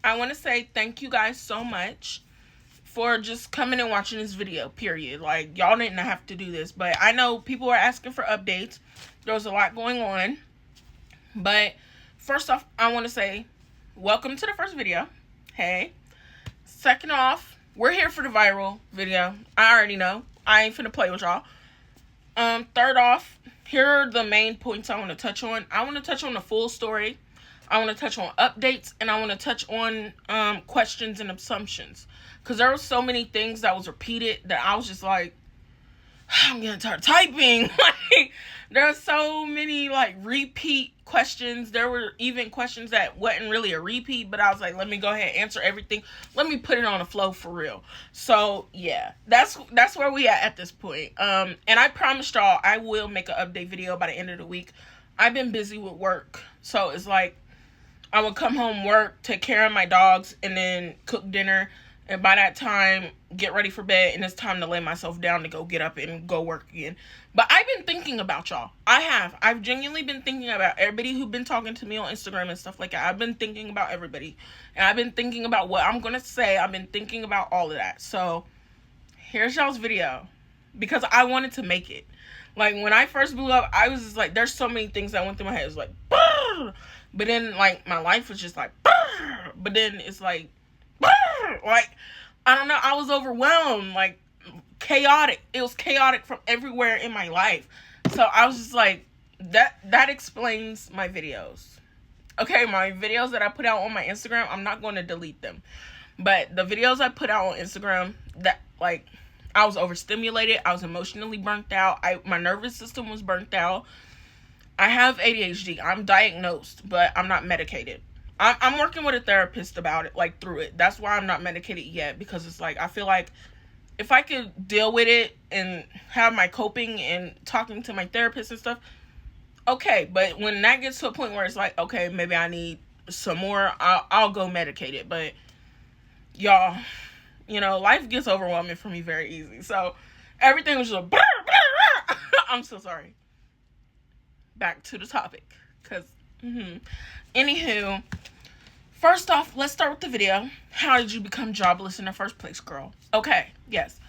I want to say thank you guys so much for just coming and watching this video, period. Like, y'all didn't have to do this, but I know people are asking for updates. There's a lot going on. But first off, I want to say welcome to the first video. Hey. Second off, we're here for the viral video. I already know. I ain't finna play with y'all. Third off, here are the main points I want to touch on. I want to touch on the full story. I want to touch on updates, and I want to touch on questions and assumptions. Because there were so many things that was repeated that I was just like, I'm getting tired of typing. Like, there are so many, like, repeat questions. There were even questions that wasn't really a repeat, but I was like, let me go ahead and answer everything. Let me put it on a flow for real. So, yeah, that's where we at this point. And I promised y'all I will make an update video by the end of the week. I've been busy with work, so it's like I would come home, work, take care of my dogs, and then cook dinner. And by that time, get ready for bed, and it's time to lay myself down to go get up and go work again. But I've been thinking about y'all. I've genuinely been thinking about everybody who's been talking to me on Instagram and stuff like that. I've been thinking about everybody. And I've been thinking about what I'm going to say. I've been thinking about all of that. So, here's y'all's video. Because I wanted to make it. Like, when I first blew up, I was just like, there's so many things that went through my head. It was like, brr! But then, like, my life was just like, brr! But then it's like, like, I don't know, I was overwhelmed, like, chaotic. It was chaotic from everywhere in my life. So I was just like, that explains my videos. Okay, my videos that I put out on my Instagram, I'm not going to delete them. But the videos I put out on Instagram, that, like, I was overstimulated. I was emotionally burnt out. My nervous system was burnt out. I have ADHD. I'm diagnosed, but I'm not medicated. I'm working with a therapist about it, like, through it. That's why I'm not medicated yet, because it's like, I feel like if I could deal with it and have my coping and talking to my therapist and stuff, okay. But when that gets to a point where it's like, okay, maybe I need some more, I'll go medicated. But y'all, you know, life gets overwhelming for me very easy. So everything was just I'm so sorry. Back to the topic, because anywho, first off, let's start with the video. How did you become jobless in the first place, girl? Okay, yes.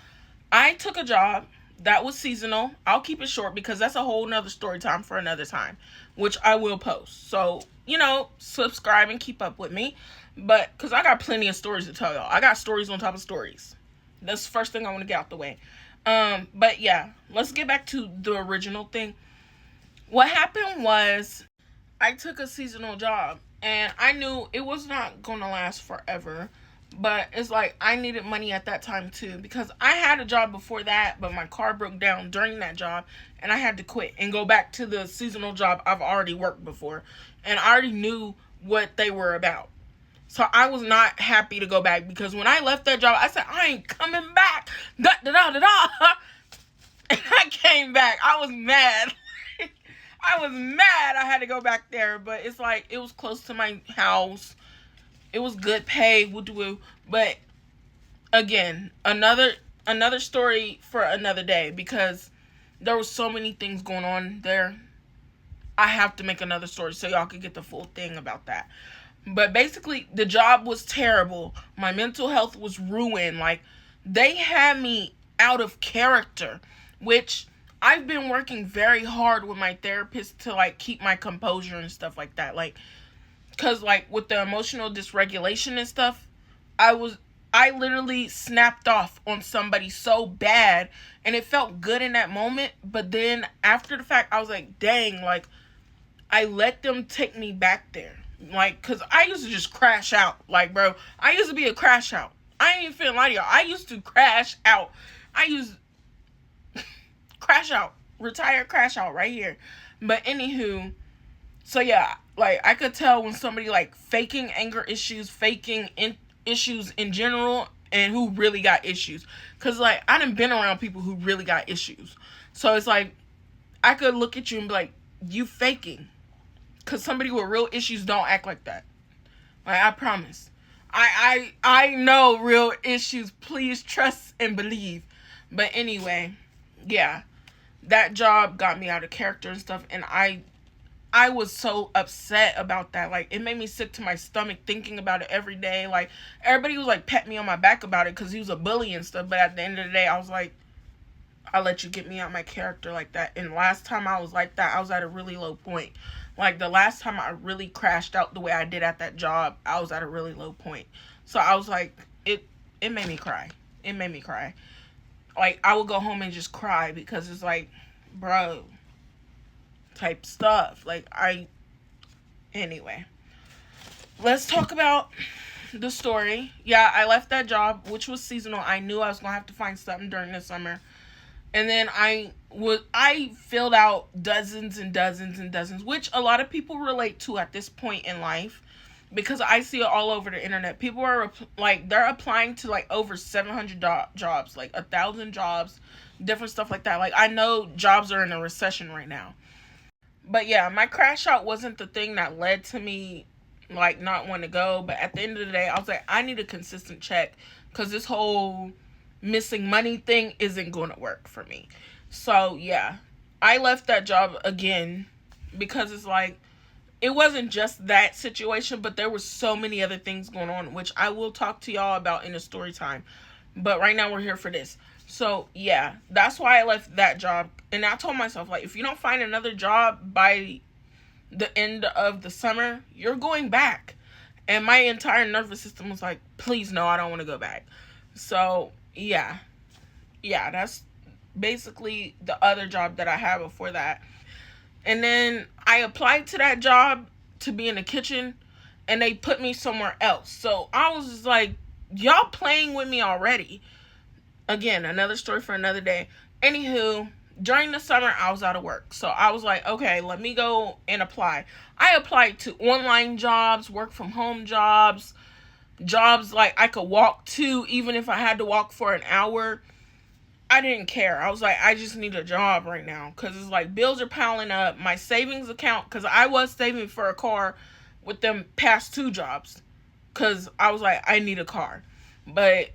I took a job that was seasonal. I'll keep it short because that's a whole nother story time for another time, which I will post. So, you know, subscribe and keep up with me. But, because I got plenty of stories to tell y'all. I got stories on top of stories. That's the first thing I want to get out the way. But yeah, let's get back to the original thing. What happened was, I took a seasonal job, and I knew it was not going to last forever, but it's like, I needed money at that time too, because I had a job before that, but my car broke down during that job, and I had to quit and go back to the seasonal job I've already worked before, and I already knew what they were about. So I was not happy to go back, because when I left that job, I said, I ain't coming back, da-da-da-da-da, and I came back. I was mad. I was mad I had to go back there, but it's like, it was close to my house. It was good pay, woo-doo-woo. But again, another story for another day, because there was so many things going on there. I have to make another story so y'all can get the full thing about that. But basically, the job was terrible. My mental health was ruined. Like, they had me out of character, which I've been working very hard with my therapist to, like, keep my composure and stuff like that. Like, because, like, with the emotional dysregulation and stuff, I literally snapped off on somebody so bad, and it felt good in that moment. But then after the fact, I was like, dang, like, I let them take me back there. Like, because I used to just crash out. Like, bro, I used to be a crash out. I ain't even feeling like y'all. I used to crash out. Crash out. Retire, crash out right here. But anywho, so yeah, like, I could tell when somebody, like, faking anger issues, faking issues in general, and who really got issues. Because, like, I done been around people who really got issues. So it's like, I could look at you and be like, you faking. Because somebody with real issues don't act like that. Like, I promise. I know real issues. Please trust and believe. But anyway, yeah. That job got me out of character and stuff. And I I was so upset about that. Like, it made me sick to my stomach thinking about it every day. Like, everybody was like patting me on my back about it because he was a bully and stuff. But at the end of the day, I was like, I let you get me out my character like that. And last time I was like that, I was at a really low point. Like, the last time I really crashed out the way I did at that job, I was at a really low point. So I was like, it made me cry. It made me cry. Like, I would go home and just cry because it's like, bro, type stuff. Like, anyway. Let's talk about the story. Yeah, I left that job, which was seasonal. I knew I was going to have to find something during the summer. And then I filled out dozens and dozens and dozens, which a lot of people relate to at this point in life, because I see it all over the internet. People are like, they're applying to like over 700 jobs, like 1,000 jobs, different stuff like that. Like, I know jobs are in a recession right now. But yeah, my crash out wasn't the thing that led to me like not wanting to go. But at the end of the day, I was like, I need a consistent check because this whole missing money thing isn't going to work for me. So yeah, I left that job again because it's like, it wasn't just that situation, but there were so many other things going on, which I will talk to y'all about in a story time. But right now we're here for this. So yeah, that's why I left that job. And I told myself, like, if you don't find another job by the end of the summer, you're going back. And my entire nervous system was like, please no, I don't want to go back. So yeah, that's basically the other job that I had before that. And then I applied to that job to be in the kitchen, and they put me somewhere else. So I was just like, y'all playing with me already. Again, another story for another day. Anywho, during the summer, I was out of work. So I was like, okay, let me go and apply. I applied to online jobs, work from home jobs like I could walk to, even if I had to walk for an hour. I didn't care. I was like, I just need a job right now. Because it's like, bills are piling up. My savings account, because I was saving for a car with them past 2 jobs. Because I was like, I need a car. But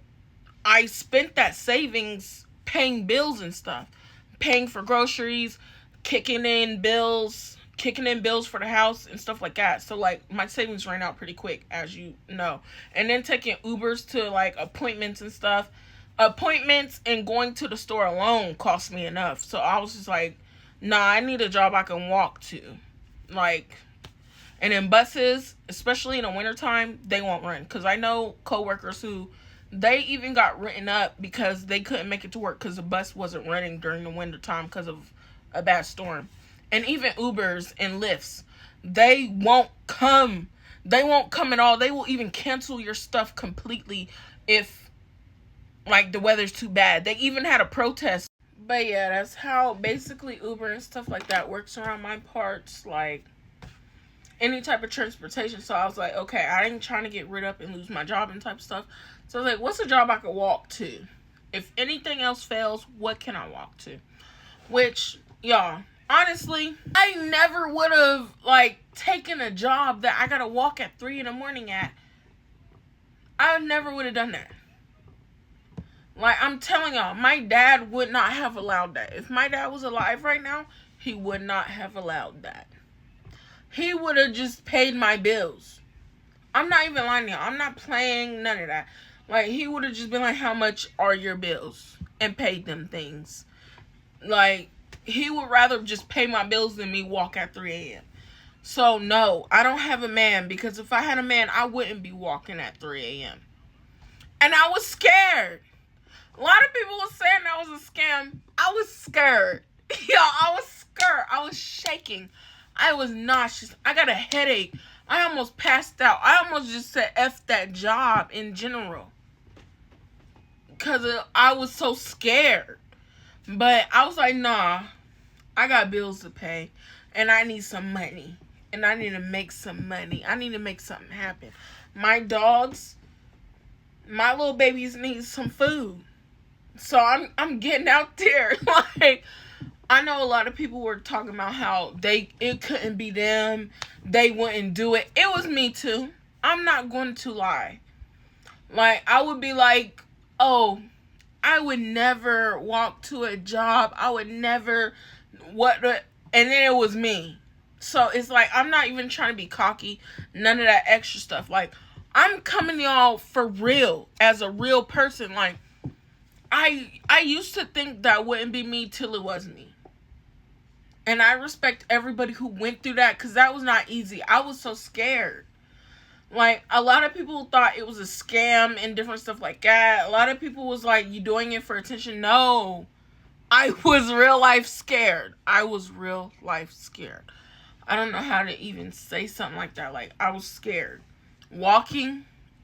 I spent that savings paying bills and stuff. Paying for groceries, kicking in bills for the house and stuff like that. So like, my savings ran out pretty quick, as you know. And then taking Ubers to like appointments and stuff. Appointments and going to the store alone cost me enough. So I was just like, nah, I need a job I can walk to. Like, and then buses, especially in the wintertime, they won't run. Because I know coworkers who, they even got written up because they couldn't make it to work because the bus wasn't running during the wintertime because of a bad storm. And even Ubers and Lyfts, they won't come. They won't come at all. They will even cancel your stuff completely if like the weather's too bad. They even had a protest. But yeah, that's how basically Uber and stuff like that works around my parts. Like, any type of transportation. So I was like, okay, I ain't trying to get rid of and lose my job and type of stuff. So I was like, what's a job I could walk to? If anything else fails, what can I walk to? Which, y'all, honestly, I never would have like taken a job that I gotta walk at 3 a.m. at. I never would have done that. Like, I'm telling y'all, my dad would not have allowed that. If my dad was alive right now, he would not have allowed that. He would have just paid my bills. I'm not even lying to y'all. I'm not playing none of that. Like, he would have just been like, how much are your bills? And paid them things. Like, he would rather just pay my bills than me walk at 3 a.m. So, no, I don't have a man. Because if I had a man, I wouldn't be walking at 3 a.m. And I was scared. A lot of people were saying that was a scam. I was scared. Yo, I was scared. I was shaking. I was nauseous. I got a headache. I almost passed out. I almost just said F that job in general. Because I was so scared. But I was like, nah. I got bills to pay. And I need some money. And I need to make some money. I need to make something happen. My dogs, my little babies need some food. So I'm getting out there. Like, I know a lot of people were talking about how it couldn't be them. They wouldn't do it. It was me too. I'm not going to lie. Like, I would be like, oh, I would never walk to a job. I would never, and then it was me. So it's like, I'm not even trying to be cocky, none of that extra stuff. Like, I'm coming to y'all for real, as a real person. Like, I used to think that wouldn't be me till it was me. And I respect everybody who went through that, because that was not easy. I was so scared. Like, a lot of people thought it was a scam and different stuff like that. A lot of people was like, you doing it for attention. No. I was real life scared. I was real life scared. I don't know how to even say something like that. Like, I was scared. Walking,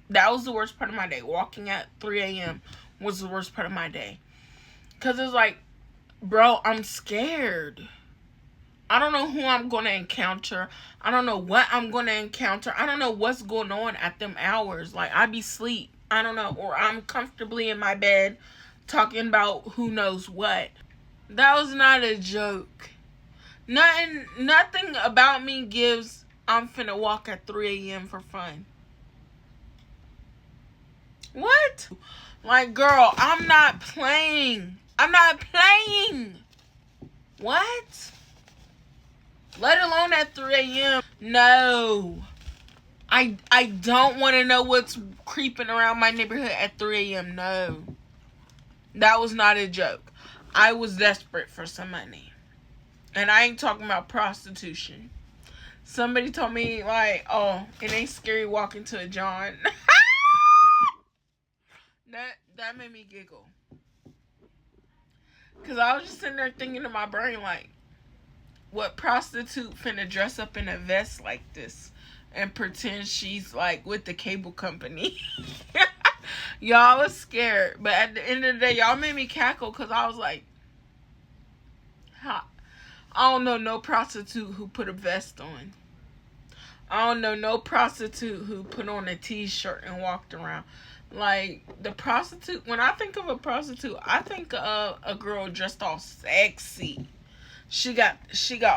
that was the worst part of my day. Walking at 3 a.m. was the worst part of my day. Because it's like, bro, I'm scared. I don't know who I'm going to encounter. I don't know what I'm going to encounter. I don't know what's going on at them hours. Like, I be asleep. I don't know. Or I'm comfortably in my bed talking about who knows what. That was not a joke. Nothing about me gives I'm finna walk at 3 a.m. for fun. What? Like, girl, I'm not playing. I'm not playing. What? Let alone at 3 a.m. No. I don't want to know what's creeping around my neighborhood at 3 a.m. No. That was not a joke. I was desperate for some money. And I ain't talking about prostitution. Somebody told me, like, oh, it ain't scary walking to a John. That made me giggle. Because I was just sitting there thinking in my brain, like, what prostitute finna dress up in a vest like this and pretend she's, like, with the cable company? Y'all was scared. But at the end of the day, y'all made me cackle because I was like, I don't know no prostitute who put a vest on. I don't know no prostitute who put on a t-shirt and walked around. Like, the prostitute, when I think of a prostitute, I think of a girl dressed all sexy. She got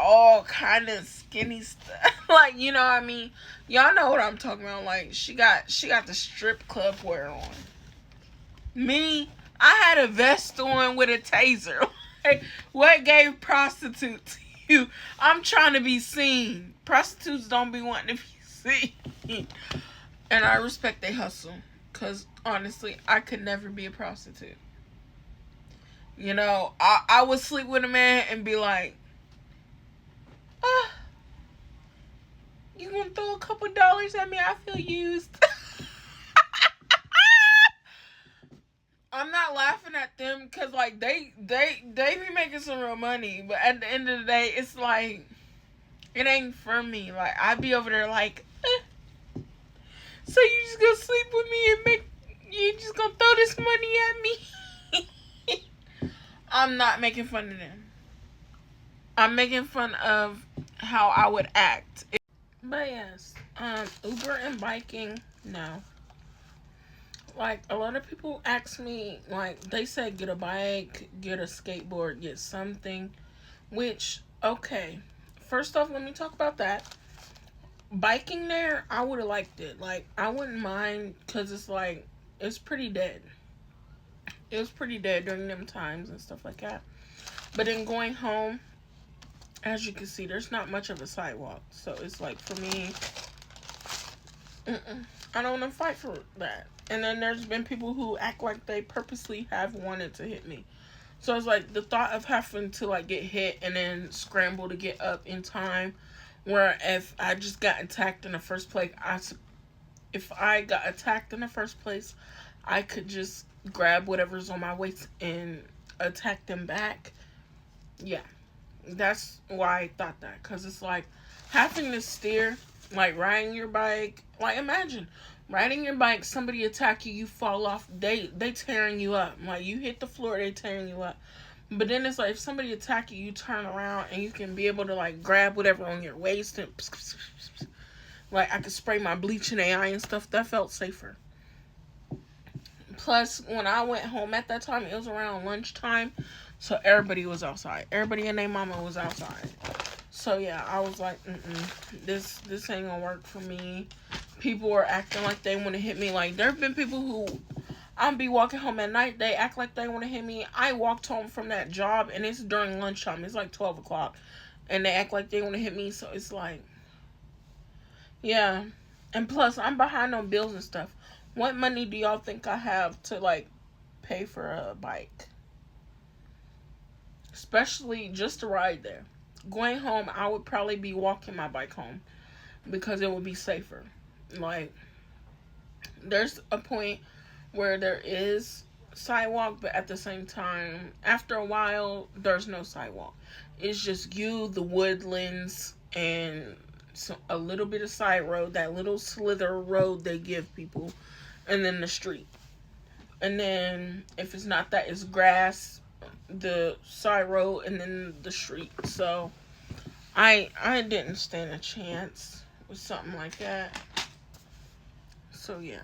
all kind of skinny stuff. Like, you know what I mean? Y'all know what I'm talking about. Like, she got the strip club wear on. Me, I had a vest on with a taser. Like, what gave prostitute to you? I'm trying to be seen. Prostitutes don't be wanting to be seen. And I respect their hustle. Because, honestly, I could never be a prostitute. You know, I would sleep with a man and be like, you gonna throw a couple dollars at me? I feel used. I'm not laughing at them because, like, they be making some real money. But at the end of the day, it's like, it ain't for me. Like, I be over there like, so you just gonna sleep with me and you just gonna throw this money at me? I'm not making fun of them. I'm making fun of how I would act. But yes, Uber and biking, no. Like, a lot of people ask me, like, they say get a bike, get a skateboard, get something. Which, okay. First off, let me talk about that. Biking there, I would have liked it. Like, I wouldn't mind, because it's like, it's pretty dead. It was pretty dead during them times and stuff like that. But then going home, as you can see, there's not much of a sidewalk. So it's like, for me, I don't want to fight for that. And then there's been people who act like they purposely have wanted to hit me. So it's like, the thought of having to, like, get hit and then scramble to get up in time, where if I just got attacked in the first place, I could just grab whatever's on my waist and attack them back. Yeah, that's why I thought that. Because it's like, having to steer, like, riding your bike. Like, imagine riding your bike, somebody attack you, you fall off, they tearing you up. Like, you hit the floor, they tearing you up. But then it's like, if somebody attack you, you turn around and you can be able to, like, grab whatever on your waist and like, I could spray my bleach in the eye and stuff. That felt safer. Plus, when I went home at that time, it was around lunchtime, so everybody was outside. Everybody and their mama was outside. So yeah, I was like, this ain't gonna work for me. People were acting like they want to hit me. Like, there have been people who, I'll be walking home at night, they act like they want to hit me. I walked home from that job, and it's during lunchtime. It's like 12 o'clock. and they act like they want to hit me. So it's like, yeah. And plus, I'm behind on bills and stuff. What money do y'all think I have to like pay for a bike? Especially just to ride there. Going home, I would probably be walking my bike home because it would be safer. Like, there's a point where there is sidewalk, but at the same time, after a while, there's no sidewalk. It's just you, the woodlands, and a little bit of side road, that little slither road they give people, and then the street. And then if it's not that, it's grass, the side road, and then the street. So I didn't stand a chance with something like that. So yeah.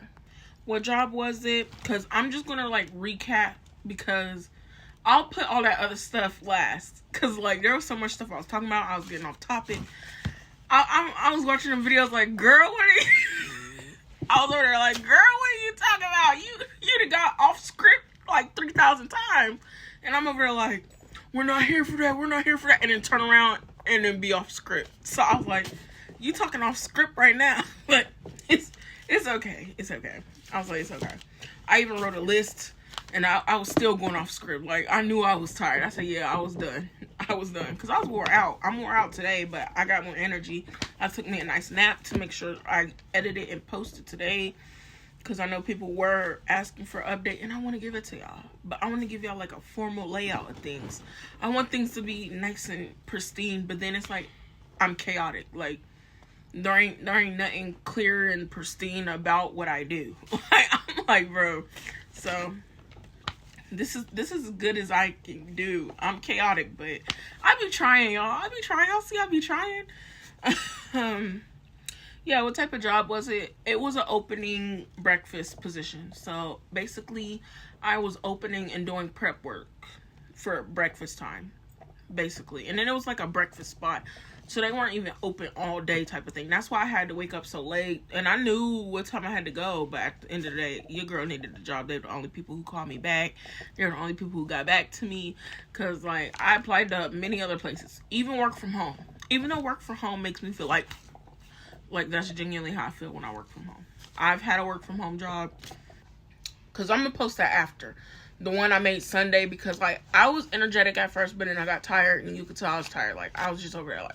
What job was it? Because I'm just gonna like recap, because I'll put all that other stuff last. Because like there was so much stuff I was talking about. I was getting off topic. I was watching the videos like, girl, what are you? I was over there like, girl, what are you talking about? You got off script like 3,000 times. And I'm over there like, we're not here for that. We're not here for that. And then turn around and then be off script. So I was like, you talking off script right now. But it's okay. It's okay. I was like, it's okay. I even wrote a list, and I was still going off script. Like, I knew I was tired. I said, yeah, I was done. I was done. Because I was wore out. I'm wore out today, but I got more energy. I took me a nice nap to make sure I edited and posted today. Because I know people were asking for an update, and I want to give it to y'all. But I want to give y'all, like, a formal layout of things. I want things to be nice and pristine, but then it's like, I'm chaotic. Like, there ain't nothing clear and pristine about what I do. I'm like, bro. So this is as good as I can do. I'm chaotic, but I be trying, y'all. Y'all see, I be trying. Yeah, what type of job was it? It was an opening breakfast position. So basically, I was opening and doing prep work for breakfast time, basically. And then it was like a breakfast spot. So they weren't even open all day type of thing. That's why I had to wake up so late. And I knew what time I had to go. But at the end of the day, your girl needed the job. They were the only people who called me back. They were the only people who got back to me. Because, like, I applied to many other places. Even work from home. Even though work from home makes me feel like that's genuinely how I feel when I work from home. I've had a work from home job. Because I'm going to post that after. The one I made Sunday, because, like, I was energetic at first, but then I got tired, and you could tell I was tired. Like, I was just over there,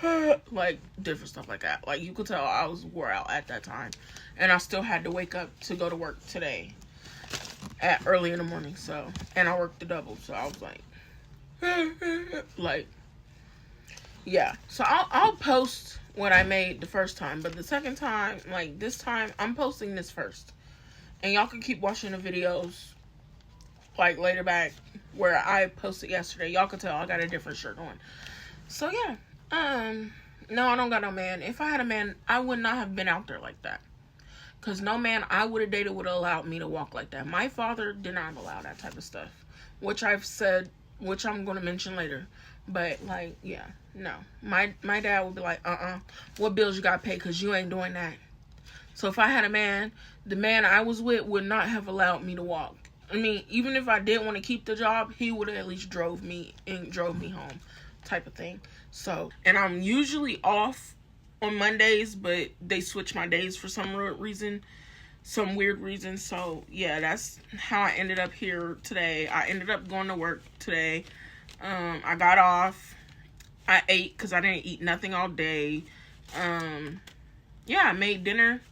like, like, different stuff like that. Like, you could tell I was wore out at that time. And I still had to wake up to go to work today at early in the morning, so. And I worked the double, so I was like, yeah. So I'll post what I made the first time, but the second time, like, this time, I'm posting this first. And y'all can keep watching the videos, like, later back where I posted yesterday. Y'all can tell I got a different shirt on. So, yeah. No, I don't got no man. If I had a man, I would not have been out there like that. Because no man I would have dated would have allowed me to walk like that. My father did not allow that type of stuff. Which I've said, which I'm going to mention later. But, like, yeah, no. My dad would be like, what bills you got to pay? Because you ain't doing that. So if I had a man, the man I was with would not have allowed me to walk. I mean, even if I didn't want to keep the job, he would have at least drove me home type of thing. So, and I'm usually off on Mondays, but they switch my days for some weird reason. So, yeah, that's how I ended up here today. I ended up going to work today. I got off. I ate because I didn't eat nothing all day. Yeah, I made dinner.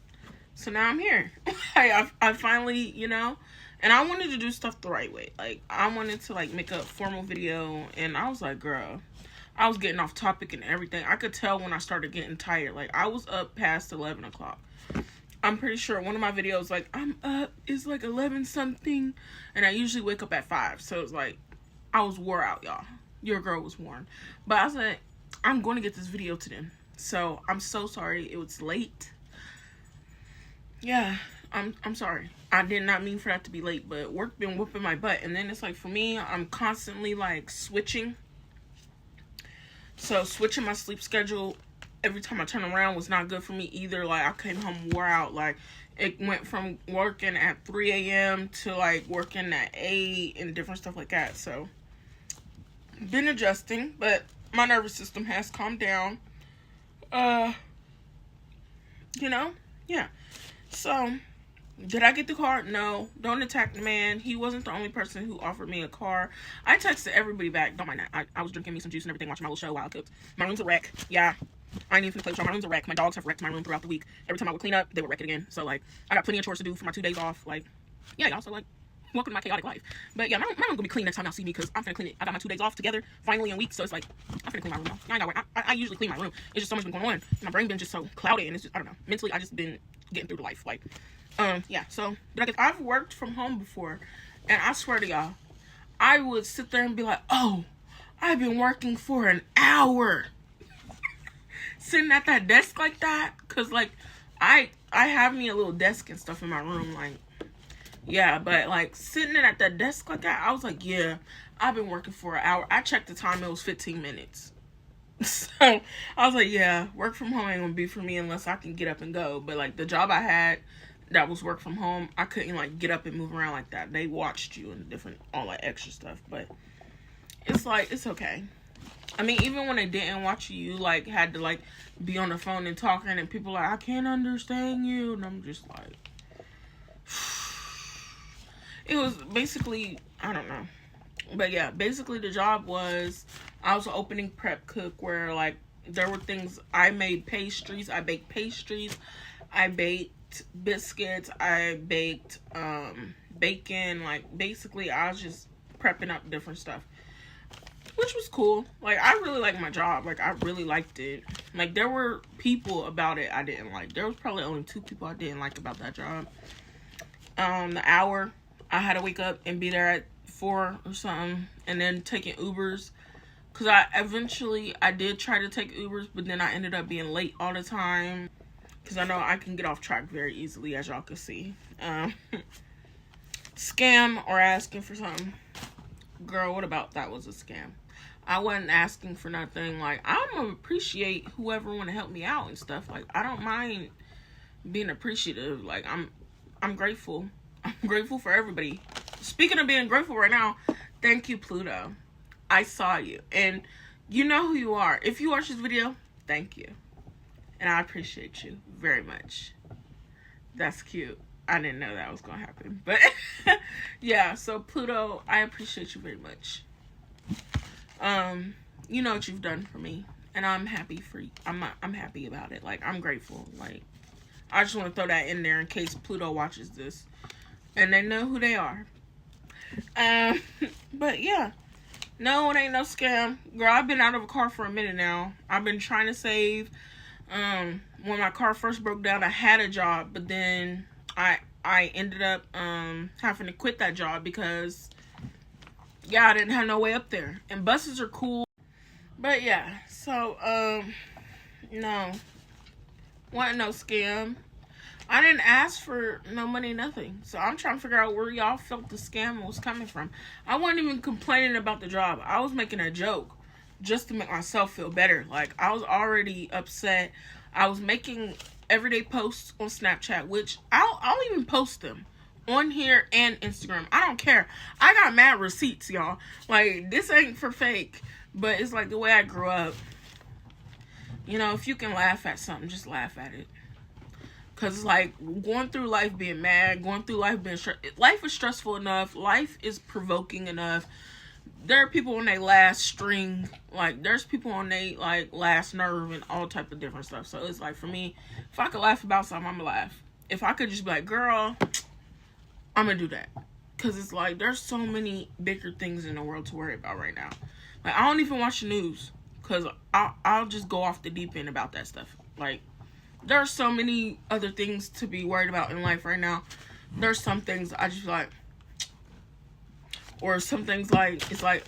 So now I'm here. I finally, you know, and I wanted to do stuff the right way. Like, I wanted to, like, make a formal video, and I was like, girl, I was getting off topic and everything. I could tell when I started getting tired. Like, I was up past 11 o'clock. I'm pretty sure one of my videos, like, I'm up, it's like 11 something, and I usually wake up at 5. So it's like, I was wore out, y'all. Your girl was worn. But I was like, I'm going to get this video to them. So I'm so sorry it was late. Yeah, I'm sorry. I did not mean for that to be late, but work been whooping my butt. And then it's like, for me, I'm constantly, like, switching. So switching my sleep schedule every time I turn around was not good for me either. Like, I came home wore out. Like, it went from working at 3 a.m. to, like, working at 8 and different stuff like that. So, been adjusting, but my nervous system has calmed down. You know? Yeah. So, did I get the car? No. Don't attack the man. He wasn't the only person who offered me a car. I texted everybody back. Don't mind that. I was drinking me some juice and everything, watching my little show while I cooked. My room's a wreck. Yeah. I ain't even finna play with y'all. My room's a wreck. My dogs have wrecked my room throughout the week. Every time I would clean up, they would wreck it again. So, like, I got plenty of chores to do for my 2 days off. Like, yeah, y'all. So, like, welcome to my chaotic life. But, yeah, my room gonna be clean next time y'all see me because I'm finna clean it. I got my 2 days off together, finally in weeks. So, it's like, I'm finna clean my room, y'all. I ain't gotta worry. I usually clean my room. It's just so much been going on. My brain been just so clouded. And it's just, I don't know. Mentally, I just been getting through the life. Like, yeah. So, but I've worked from home before. And I swear to y'all, I would sit there and be like, oh, I've been working for an hour. Sitting at that desk like that, cause like I have me a little desk and stuff in my room, like, yeah, but like sitting at that desk like that, I was like, yeah, I've been working for an hour. I checked the time, it was 15 minutes. So I was like, yeah, work from home ain't gonna be for me unless I can get up and go. But like the job I had that was work from home, I couldn't like get up and move around like that. They watched you and different, all that extra stuff. But it's like, it's okay. I mean, even when they didn't watch you, like, had to, like, be on the phone and talking, and people like, I can't understand you, and I'm just like, it was basically, I don't know, but yeah, basically the job was, I was an opening prep cook, where, like, there were things, I made pastries, I baked pastries, I baked biscuits, I baked, bacon, like, basically, I was just prepping up different stuff. Which was cool. Like, I really liked my job. Like, I really liked it. Like, there were people about it I didn't like. There was probably only 2 people I didn't like about that job. The hour, I had to wake up and be there at 4 or something. And then taking Ubers. Because I did try to take Ubers, but then I ended up being late all the time. Because I know I can get off track very easily, as y'all can see. Scam or asking for something. Girl, what about that was a scam? I wasn't asking for nothing. Like, I'm gonna appreciate whoever want to help me out and stuff. Like, I don't mind being appreciative. Like, I'm grateful. I'm grateful for everybody. Speaking of being grateful right now, thank you, Pluto. I saw you. And you know who you are. If you watch this video, thank you. And I appreciate you very much. That's cute. I didn't know that was going to happen. But, yeah. So, Pluto, I appreciate you very much. You know what you've done for me. And I'm happy for you. I'm happy about it. Like, I'm grateful. Like, I just want to throw that in there in case Pluto watches this. And they know who they are. But, yeah. No, it ain't no scam. Girl, I've been out of a car for a minute now. I've been trying to save. When my car first broke down, I had a job. But then I ended up having to quit that job because, yeah, I didn't have no way up there. And buses are cool. But, yeah. So, no. Wasn't no scam. I didn't ask for no money, nothing. So, I'm trying to figure out where y'all felt the scam was coming from. I wasn't even complaining about the job. I was making a joke just to make myself feel better. Like, I was already upset. I was making everyday posts on Snapchat, which I'll even post them on here and Instagram. I don't care. I got mad receipts, y'all. Like, this ain't for fake, but it's like the way I grew up. You know, if you can laugh at something, just laugh at it. Because it's like going through life being mad, going through life being life is stressful enough. Life is provoking enough. There are people on their last string. Like, there's people on their, like, last nerve and all type of different stuff. So, it's like, for me, if I could laugh about something, I'm going to laugh. If I could just be like, girl, I'm going to do that. Because it's like, there's so many bigger things in the world to worry about right now. Like, I don't even watch the news. Because I'll just go off the deep end about that stuff. Like, there are so many other things to be worried about in life right now. There's some things I just like, or some things like, it's like,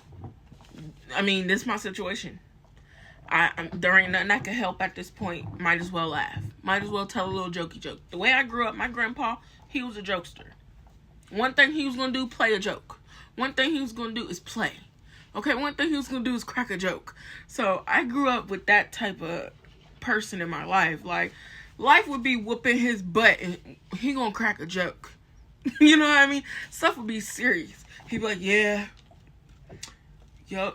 I mean, this is my situation. There ain't nothing I can help at this point. Might as well laugh. Might as well tell a little jokey joke. The way I grew up, my grandpa, he was a jokester. One thing he was going to do, play a joke. One thing he was going to do is play. Okay, one thing he was going to do is crack a joke. So, I grew up with that type of person in my life. Like, life would be whooping his butt and he going to crack a joke. You know what I mean? Stuff would be serious. He'd be like, yeah,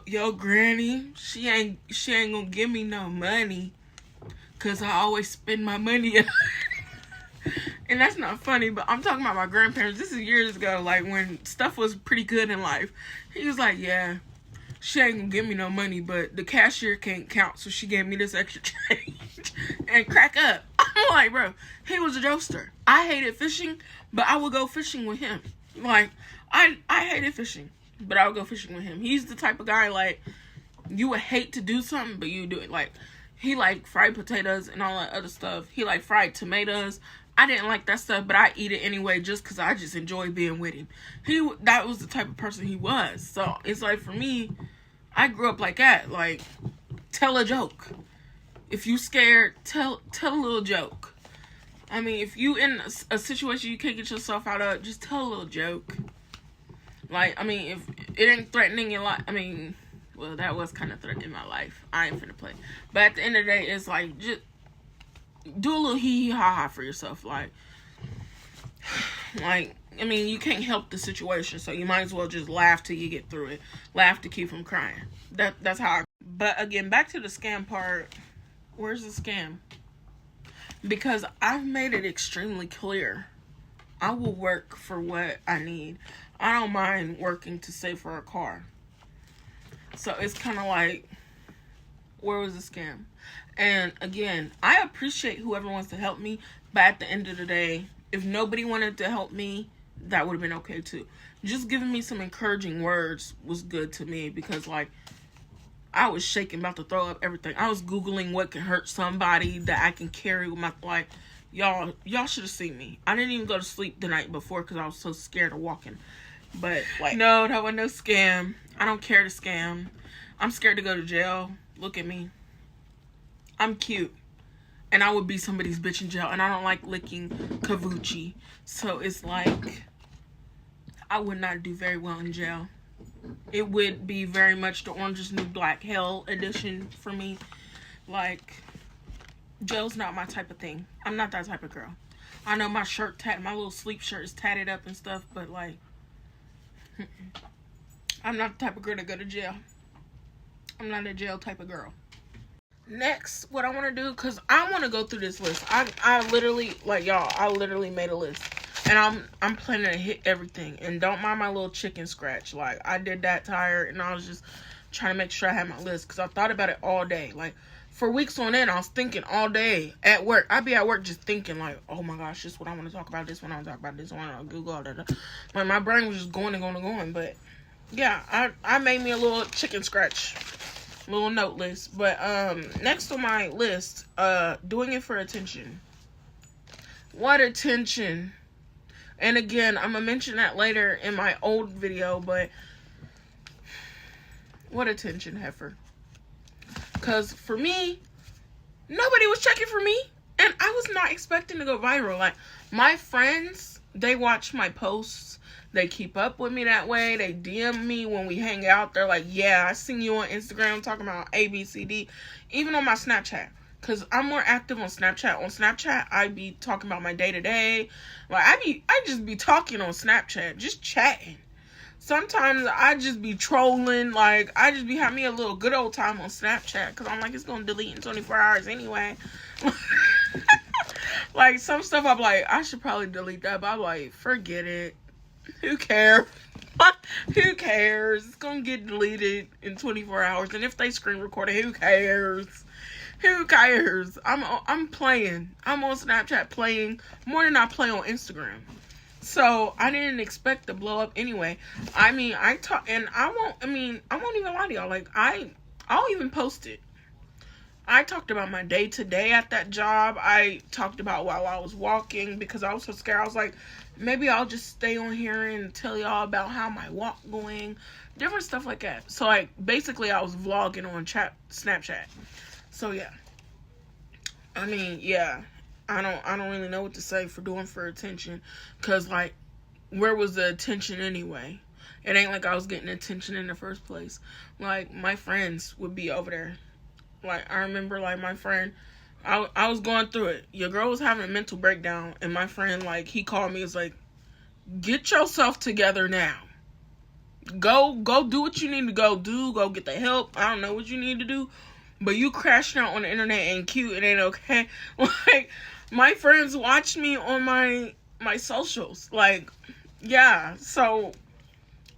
yo granny, she ain't gonna give me no money, 'cause I always spend my money. And that's not funny, but I'm talking about my grandparents. This is years ago, like when stuff was pretty good in life. He was like, yeah, she ain't gonna give me no money, but the cashier can't count, so she gave me this extra change. And crack up. I'm like, bro, he was a jokester. I hated fishing, but I would go fishing with him. Like, I hated fishing, but I would go fishing with him. He's the type of guy, like, you would hate to do something, but you do it. Like, he liked fried potatoes and all that other stuff. He liked fried tomatoes. I didn't like that stuff, but I eat it anyway just because I just enjoy being with him. That was the type of person he was. So, it's like, for me, I grew up like that. Like, tell a joke. If you scared, tell a little joke. I mean, if you in a situation you can't get yourself out of, just tell a little joke. Like, I mean, if it ain't threatening your life, I mean, well, that was kind of threatening my life. I ain't finna play. But at the end of the day, it's like, just do a little hee-hee-ha-ha for yourself. Like, I mean, you can't help the situation, so you might as well just laugh till you get through it. Laugh to keep from crying. That's how But again, back to the scam part. Where's the scam? Because I've made it extremely clear. I will work for what I need. I don't mind working to save for a car. So it's kind of like, where was the scam? And again, I appreciate whoever wants to help me, but at the end of the day, if nobody wanted to help me, that would have been okay too. Just giving me some encouraging words was good to me, because like, I was shaking, about to throw up everything. I was Googling what can hurt somebody that I can carry with my, like, y'all should have seen me. I didn't even go to sleep the night before because I was so scared of walking. But like, no, that was no scam. I don't care to scam. I'm scared to go to jail. Look at me. I'm cute. And I would be somebody's bitch in jail. And I don't like licking Kavuchi. So it's like, I would not do very well in jail. It would be very much the Orange is New Black Hell edition for me. Like, jail's not my type of thing. I'm not that type of girl. I know my little sleep shirt is tatted up and stuff, but like, I'm not the type of girl to go to jail. I'm not a jail type of girl. Next, what I want to do, because I want to go through this list. I literally, like, y'all, I literally made a list. And I'm planning to hit everything. And don't mind my little chicken scratch. Like, I did that tired, and I was just trying to make sure I had my list, because I thought about it all day. Like, for weeks on end, I was thinking all day at work. I'd be at work just thinking, like, oh my gosh, this is what I want to talk about, this one I want to talk about, this one I'll Google, all that. Like, my brain was just going and going and going. But, yeah, I made me a little chicken scratch, little note list. But, next on my list, doing it for attention. What attention? And again, I'm going to mention that later in my old video, but what attention, heifer? Because for me, nobody was checking for me, and I was not expecting to go viral. Like, my friends, they watch my posts. They keep up with me that way. They DM me when we hang out. They're like, yeah, I seen you on Instagram talking about A, B, C, D. Even on my Snapchat. Because I'm more active on Snapchat. On Snapchat, I be talking about my day-to-day. Like, I just be talking on Snapchat. Just chatting. Sometimes I just be trolling. Like, I just be having me a little good old time on Snapchat. Because I'm like, it's going to delete in 24 hours anyway. Like, some stuff I'm like, I should probably delete that. But I'm like, forget it. Who cares? Who cares? It's going to get deleted in 24 hours. And if they screen record it, who cares? Who cares? I'm playing. I'm on Snapchat playing more than I play on Instagram. So I didn't expect to blow up anyway. I mean, I won't even lie to y'all. Like, I'll even post it. I talked about my day to day at that job. I talked about while I was walking, because I was so scared. I was like, maybe I'll just stay on here and tell y'all about how my walk going. Different stuff like that. So like, basically I was vlogging on Snapchat. So yeah. I mean, yeah. I don't really know what to say for doing for attention. Cause like, where was the attention anyway? It ain't like I was getting attention in the first place. Like, my friends would be over there. Like, I remember, like, my friend, I was going through it. Your girl was having a mental breakdown, and my friend, like, he called me, was like, get yourself together now. Go do what you need to go do. Go get the help. I don't know what you need to do. But you crashing out on the internet ain't cute. It ain't okay. Like, my friends watch me on my socials. Like, yeah. So,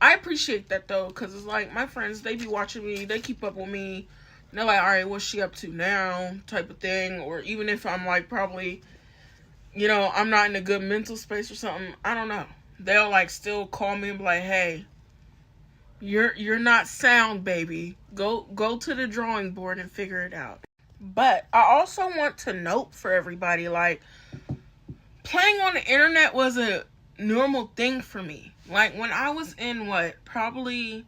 I appreciate that, though. Because it's like, my friends, they be watching me. They keep up with me. They're like, all right, what's she up to now? Type of thing. Or even if I'm like, probably, you know, I'm not in a good mental space or something. I don't know. They'll like still call me and be like, hey, you're not sound, baby. Go to the drawing board and figure it out. But I also want to note for everybody, like, playing on the internet was a normal thing for me. Like, when I was in probably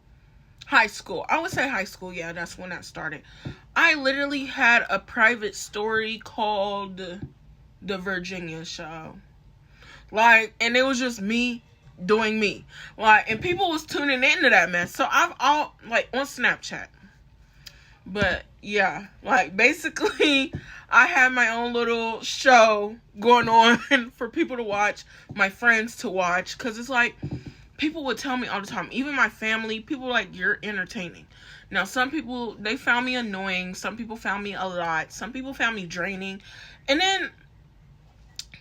high school. I would say high school, yeah, that's when that started. I literally had a private story called The Virginia Show. Like, and it was just me doing me. Like, and people was tuning into that mess. So on Snapchat. But yeah, like, basically I had my own little show going on for people to watch, my friends to watch, because it's like, people would tell me all the time, even my family, people were like, you're entertaining. Now, some people, they found me annoying, some people found me a lot, some people found me draining, and then,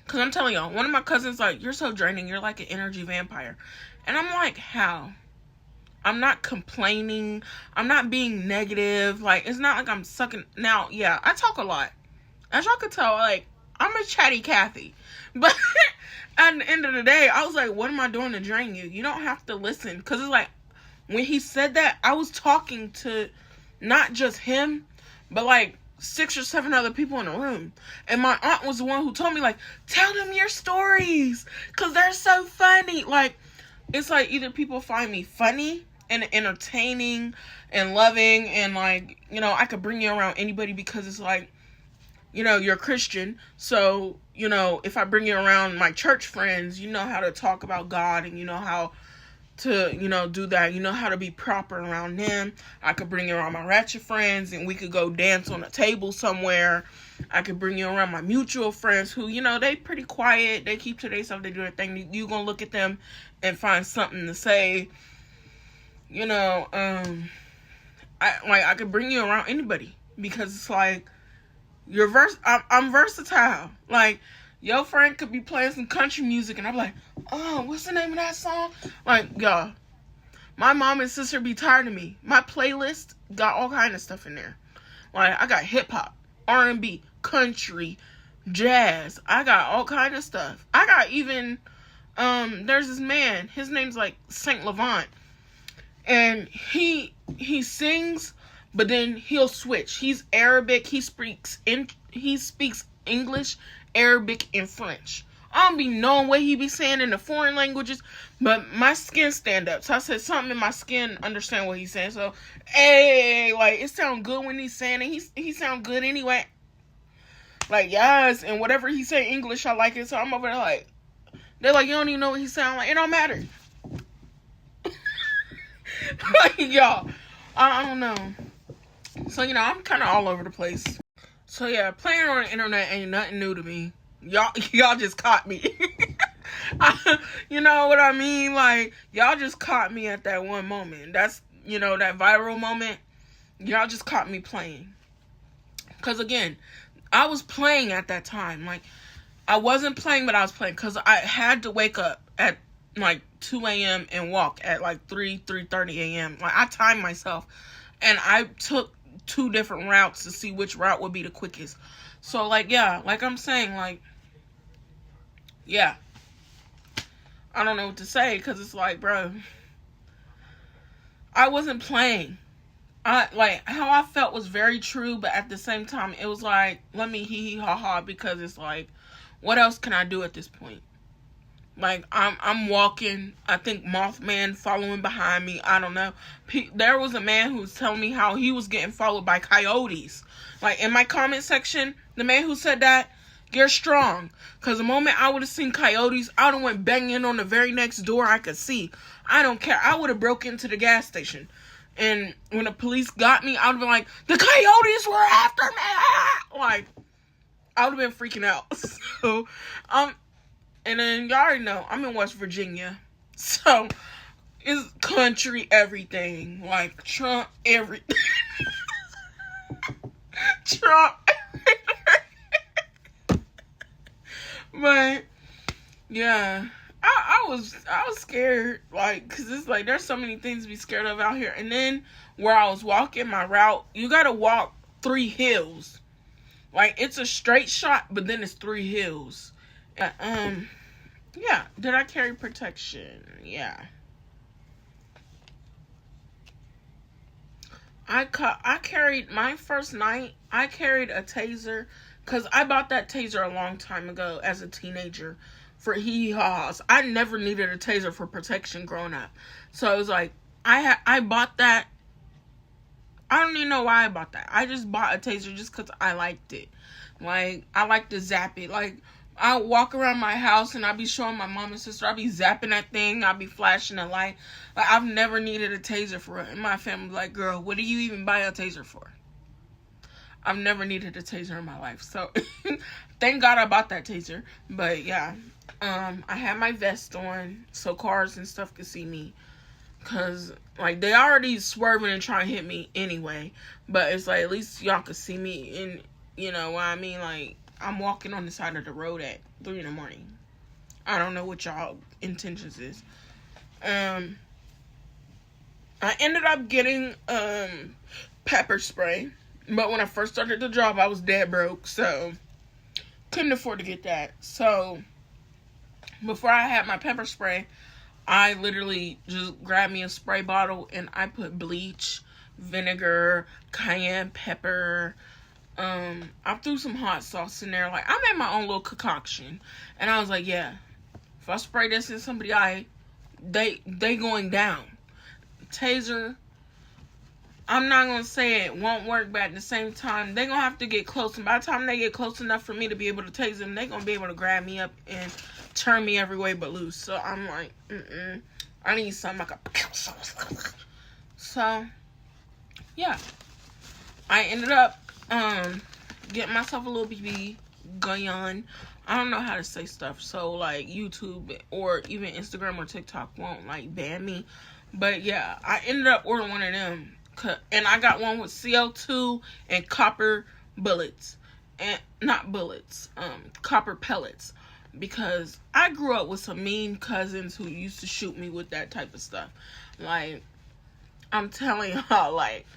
because I'm telling y'all, one of my cousins like, you're so draining, you're like an energy vampire. And I'm like, how? I'm not complaining. I'm not being negative. Like, it's not like I'm sucking. Now, yeah, I talk a lot. As y'all can tell, like, I'm a chatty Cathy. But at the end of the day, I was like, what am I doing to drain you? You don't have to listen. Because it's like, when he said that, I was talking to not just him, but like 6 or 7 other people in the room. And my aunt was the one who told me, like, tell them your stories. Because they're so funny. Like, it's like either people find me funny and entertaining and loving, and like, you know, I could bring you around anybody, because it's like, you know, you're Christian, so, you know, if I bring you around my church friends, you know how to talk about God, and you know how to, you know, do that, you know how to be proper around them. I could bring you around my ratchet friends, and we could go dance on a table somewhere. I could bring you around my mutual friends who, you know, they pretty quiet, they keep to themselves, they do their thing. You gonna look at them and find something to say. You know, I could bring you around anybody, because it's like, I'm versatile. Like, your friend could be playing some country music, and I'm like, oh, what's the name of that song? Like, y'all, my mom and sister be tired of me. My playlist got all kind of stuff in there. Like, I got hip hop, R&B, country, jazz. I got all kind of stuff. I got even, there's this man, his name's like Saint Levant. And he sings, but then he'll switch. He's Arabic. He speaks English, Arabic, and French. I don't be knowing what he be saying in the foreign languages, but my skin stand up. So I said something in my skin understand what he's saying. So, hey, like, it sound good when he's saying it. He sound good anyway. Like, yes, and whatever he say English, I like it. So I'm over there like, they're like, you don't even know what he sound like. It don't matter. Like, y'all, I don't know. So, you know, I'm kind of all over the place. So, yeah, playing on the internet ain't nothing new to me. Y'all just caught me. You know what I mean? Like, y'all just caught me at that one moment. That's, you know, that viral moment. Y'all just caught me playing. Because, again, I was playing at that time. Like, I wasn't playing, but I was playing. Because I had to wake up at like 2 a.m. and walk at like 3:30 a.m. Like, I timed myself, and I took 2 different routes to see which route would be the quickest. So, like, yeah, like I'm saying, like, yeah, I don't know what to say, because it's like, bro, I wasn't playing. Like, how I felt was very true, but at the same time, it was like, let me hee hee ha ha, because it's like, what else can I do at this point? Like, I'm walking, I think Mothman following behind me, I don't know. There was a man who was telling me how he was getting followed by coyotes. Like, in my comment section, the man who said that, you're strong. Because the moment I would have seen coyotes, I would have went banging on the very next door I could see. I don't care. I would have broke into the gas station. And when the police got me, I would have been like, the coyotes were after me! Like, I would have been freaking out. So, and then y'all already know, I'm in West Virginia. So, It's country everything. Like Trump everything. Trump. But yeah, I was scared, like, cause it's like there's so many things to be scared of out here. And then where I was walking my route, you gotta walk 3 hills. Like, it's a straight shot, but then it's 3 hills. Yeah. Did I carry protection? Yeah. I carried my first night. I carried a taser, cause I bought that taser a long time ago as a teenager for hee-haws. I never needed a taser for protection growing up, so it was like I bought that. I don't even know why I bought that. I just bought a taser just cause I liked it. Like, I like to zap it. Like, I walk around my house and I be showing my mom and sister. I be zapping that thing. I be flashing a light. Like, I've never needed a taser for it. And my family like, girl, what do you even buy a taser for? I've never needed a taser in my life. So, thank God I bought that taser. But, yeah. I had my vest on so cars and stuff could see me. Because, like, they already swerving and trying to hit me anyway. But it's like, at least y'all could see me. And, you know what I mean? Like, I'm walking on the side of the road at 3 in the morning. I don't know what y'all intentions is. I ended up getting pepper spray. But when I first started the job, I was dead broke. So, couldn't afford to get that. So, before I had my pepper spray, I literally just grabbed me a spray bottle and I put bleach, vinegar, cayenne pepper. I threw some hot sauce in there. Like, I made my own little concoction. And I was like, yeah, if I spray this in somebody's eye, they going down. Taser, I'm not going to say it won't work, but at the same time, they're going to have to get close. And by the time they get close enough for me to be able to tase them, they're going to be able to grab me up and turn me every way but loose. So I'm like, I need something like a... So, yeah. I ended up getting myself a little BB gun. I don't know how to say stuff. So, like, YouTube or even Instagram or TikTok won't, like, ban me. But, yeah, I ended up ordering one of them. And I got one with CO2 and copper bullets. And, not bullets, copper pellets. Because I grew up with some mean cousins who used to shoot me with that type of stuff. Like, I'm telling y'all, like,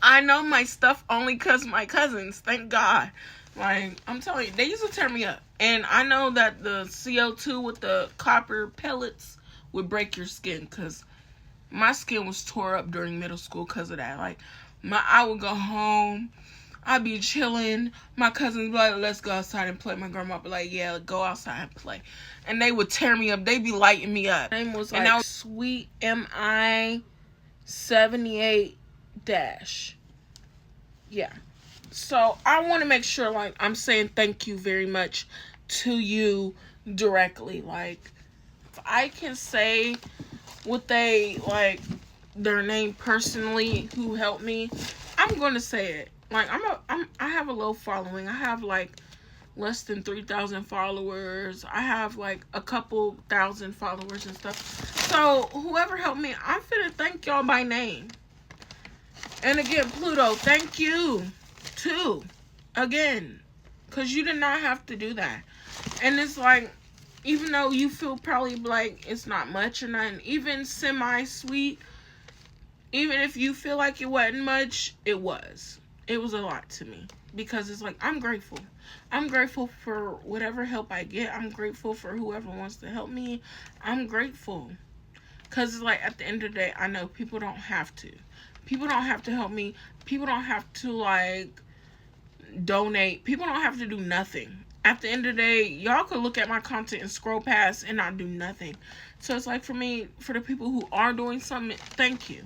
I know my stuff only because my cousins, thank God. Like, I'm telling you, they used to tear me up. And I know that the CO2 with the copper pellets would break your skin. Because my skin was tore up during middle school because of that. Like, I would go home. I'd be chilling. My cousins be like, let's go outside and play. My grandma be like, yeah, go outside and play. And they would tear me up. They'd be lighting me up. My name was like, and that was Sweet MI 78 dash. Yeah. So I want to make sure, like, I'm saying thank you very much to you directly. Like, if I can say what they, like, their name personally who helped me, I'm going to say it. Like, I have a low following. I have, like, less than 3,000 followers. I have, like, a couple thousand followers and stuff. So, whoever helped me, I'm finna thank y'all by name. And again, Pluto, thank you, too. Again. Because you did not have to do that. And it's like, even though you feel probably like it's not much or nothing, even semi-sweet, even if you feel like it wasn't much, it was. It was a lot to me. Because it's like, I'm grateful. I'm grateful for whatever help I get. I'm grateful for whoever wants to help me. I'm grateful. Because it's like, at the end of the day, I know people don't have to. People don't have to help me. People don't have to, like, donate. People don't have to do nothing. At the end of the day, y'all could look at my content and scroll past and not do nothing. So it's like, for me, for the people who are doing something, thank you.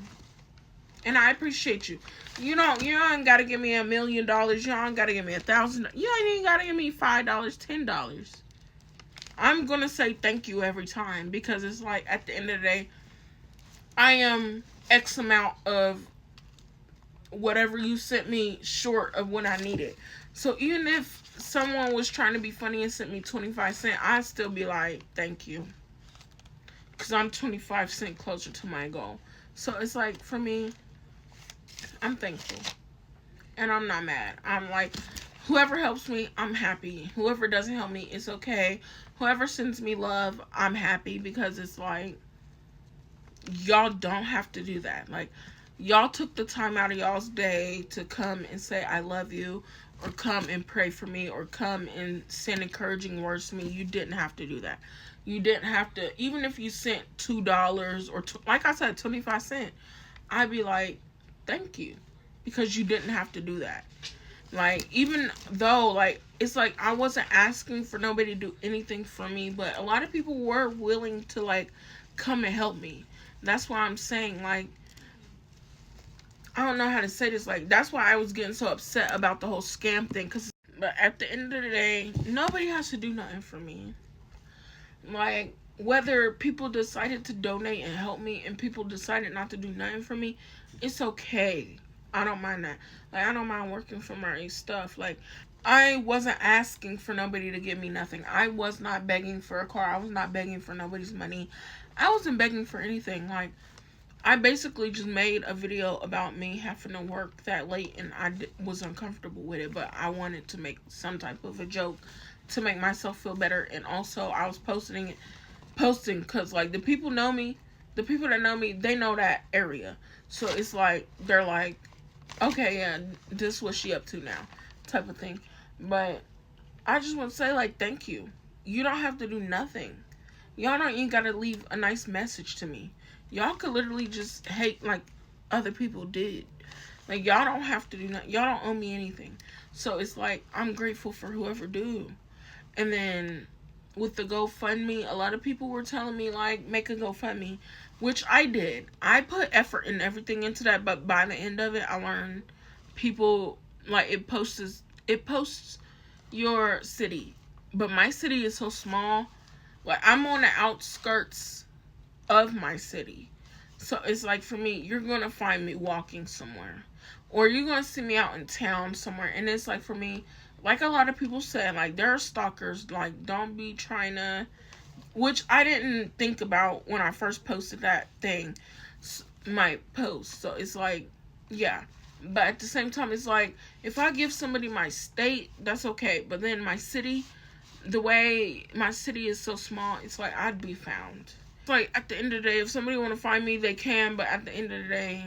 And I appreciate you. You ain't got to give me $1 million. You ain't got to give me $1,000. You ain't even got to give me $5, $10. I'm going to say thank you every time. Because it's like, at the end of the day, I am X amount of whatever you sent me short of what I needed. So even if someone was trying to be funny and sent me 25 cents, I'd still be like, thank you. because I'm 25 cents closer to my goal. So it's like, for me, I'm thankful. And I'm not mad. I'm like, whoever helps me, I'm happy. Whoever doesn't help me, it's okay. Whoever sends me love, I'm happy, because it's like, y'all don't have to do that. Like, y'all took the time out of y'all's day to come and say I love you, or come and pray for me, or come and send encouraging words to me. You didn't have to do that. You didn't have to. Even if you sent $2 or like I said, 25 cents, I'd be like, thank you, because you didn't have to do that. Like, even though, like, it's like I wasn't asking for nobody to do anything for me, but a lot of people were willing to, like, come and help me. That's why I'm saying, like, I don't know how to say this. Like, that's why I was getting so upset about the whole scam thing. But at the end of the day, nobody has to do nothing for me. Like, whether people decided to donate and help me and people decided not to do nothing for me, it's okay. I don't mind that. Like, I don't mind working for my stuff. Like, I wasn't asking for nobody to give me nothing. I was not begging for a car. I was not begging for nobody's money. I wasn't begging for anything. Like, I basically just made a video about me having to work that late, and I was uncomfortable with it, but I wanted to make some type of a joke to make myself feel better. And also, I was posting because, like, the people know me. The people that know me, they know that area. So it's like, they're like, okay, yeah, this is what she up to now, type of thing. But I just want to say, like, thank you. You don't have to do nothing. Y'all don't even gotta leave a nice message to me. Y'all could literally just hate like other people did. Like, y'all don't have to do nothing. Y'all don't owe me anything. So it's like, I'm grateful for whoever do. And then with the GoFundMe, a lot of people were telling me, like, make a GoFundMe, which I did. I put effort and everything into that, but by the end of it, I learned people, like, it posts your city. But my city is so small. Like, I'm on the outskirts of my city. So it's like, for me, you're going to find me walking somewhere. Or you're going to see me out in town somewhere. And it's like, for me, like a lot of people said, like, there are stalkers. Like, don't be trying to, which I didn't think about when I first posted that thing, my post. So it's like, yeah. But at the same time, it's like, if I give somebody my state, that's okay. But then my city, the way my city is so small, it's like, I'd be found. It's like, at the end of the day, if somebody want to find me, they can. But at the end of the day,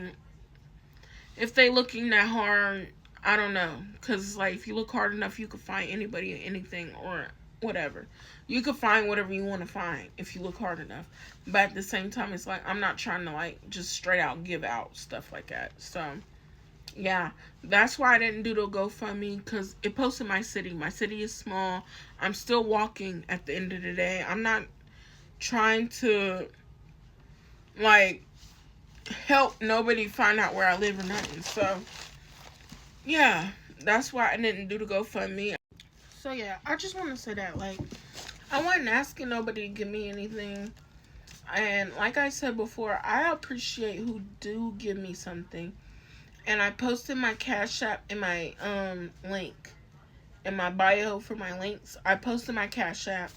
if they looking that hard, I don't know. Because, like, if you look hard enough, you could find anybody, anything, or whatever. You could find whatever you want to find if you look hard enough. But at the same time, it's like, I'm not trying to, like, just straight out give out stuff like that. So, yeah, that's why I didn't do the GoFundMe, because it posted my city. My city is small. I'm still walking at the end of the day. I'm not trying to, like, help nobody find out where I live or nothing. So, yeah, that's why I didn't do the GoFundMe. So, yeah, I just want to say that, like, I wasn't asking nobody to give me anything. And like I said before, I appreciate who do give me something. And I posted my Cash App in my link. In my bio for my links, I posted my Cash App.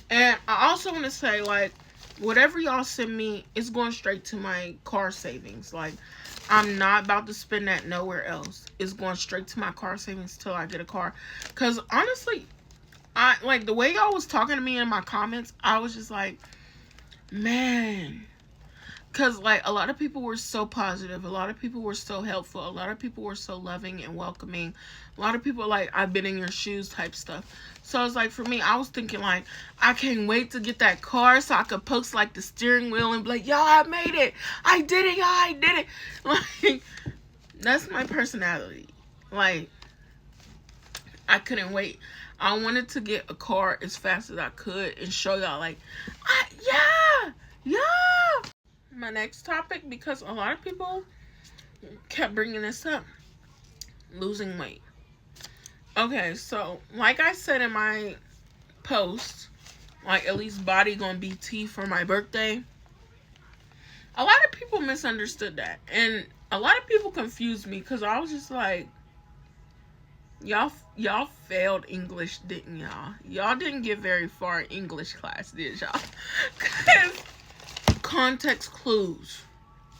And I also want to say, like, whatever y'all send me is going straight to my car savings. Like, I'm not about to spend that nowhere else. It's going straight to my car savings till I get a car. Because, honestly, I like, the way y'all was talking to me in my comments, I was just like, man. Because, like, a lot of people were so positive. A lot of people were so helpful. A lot of people were so loving and welcoming. A lot of people, like, I've been in your shoes type stuff. So, it's like, for me, I was thinking, like, I can't wait to get that car so I could post, like, the steering wheel and be like, y'all, I made it. I did it, y'all. I did it. Like, that's my personality. Like, I couldn't wait. I wanted to get a car as fast as I could and show y'all, like, yeah. My next topic, because a lot of people kept bringing this up, losing weight. Okay, so like I said in my post, like, at least body gonna be tea for my birthday. A lot of people misunderstood that, and a lot of people confused me, because I was just like, y'all failed English, didn't y'all? Y'all didn't get very far in English class, did y'all? Because context clues.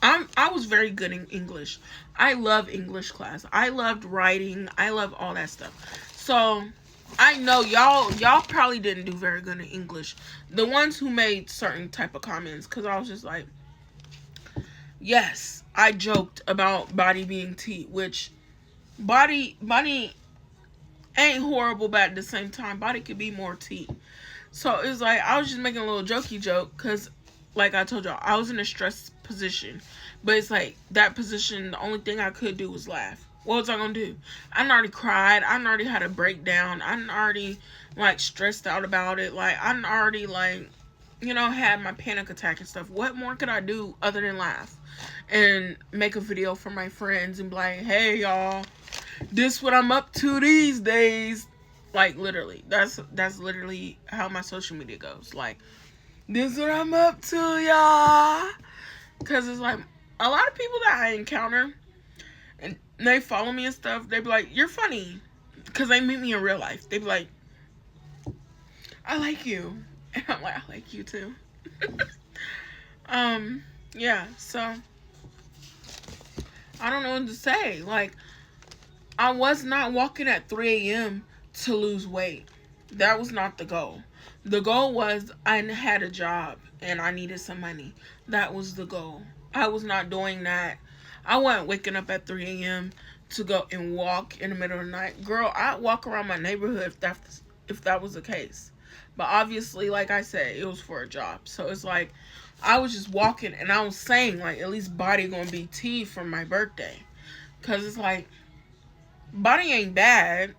I was very good in English. I love English class. I loved writing. I love all that stuff. So I know y'all probably didn't do very good in English. The ones who made certain type of comments, because I was just like, yes, I joked about body being tea, which body ain't horrible, but at the same time, body could be more tea. So it's like I was just making a little jokey joke because, like I told y'all, I was in a stressed position. But it's like that position, the only thing I could do was laugh. What was I gonna do? I already cried. I already had a breakdown. I already like stressed out about it. Like I already like, had my panic attack and stuff. What more could I do other than laugh and make a video for my friends and be like, hey y'all, this what I'm up to these days. Like literally, that's literally how my social media goes. Like, this what I'm up to, y'all. Cause it's like a lot of people that I encounter and they follow me and stuff. They be like, you're funny, cause they meet me in real life. They be like, I like you, and I'm like, I like you too. Yeah. So I don't know what to say. Like, I was not walking at 3 a.m. to lose weight. That was not the goal. The goal was I had a job and I needed some money. That was the goal. I was not doing that. I wasn't waking up at 3 a.m. to go and walk in the middle of the night. Girl, I'd walk around my neighborhood if that was the case. But obviously, like I said, it was for a job. So it's like I was just walking and I was saying, like, at least body gonna be tea for my birthday. Because it's like, body ain't bad.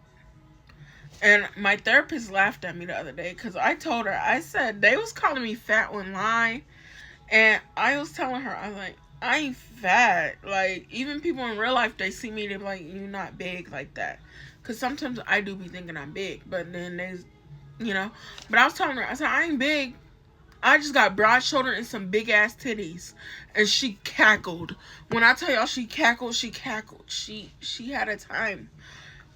And my therapist laughed at me the other day because I told her, I said, they was calling me fat online. And I was telling her, I was like, I ain't fat. Like, even people in real life, they see me, they're like, you're not big like that. Because sometimes I do be thinking I'm big. But then But I was telling her, I said, I ain't big. I just got broad shoulder and some big ass titties. And she cackled. When I tell y'all she cackled, she cackled. She had a time.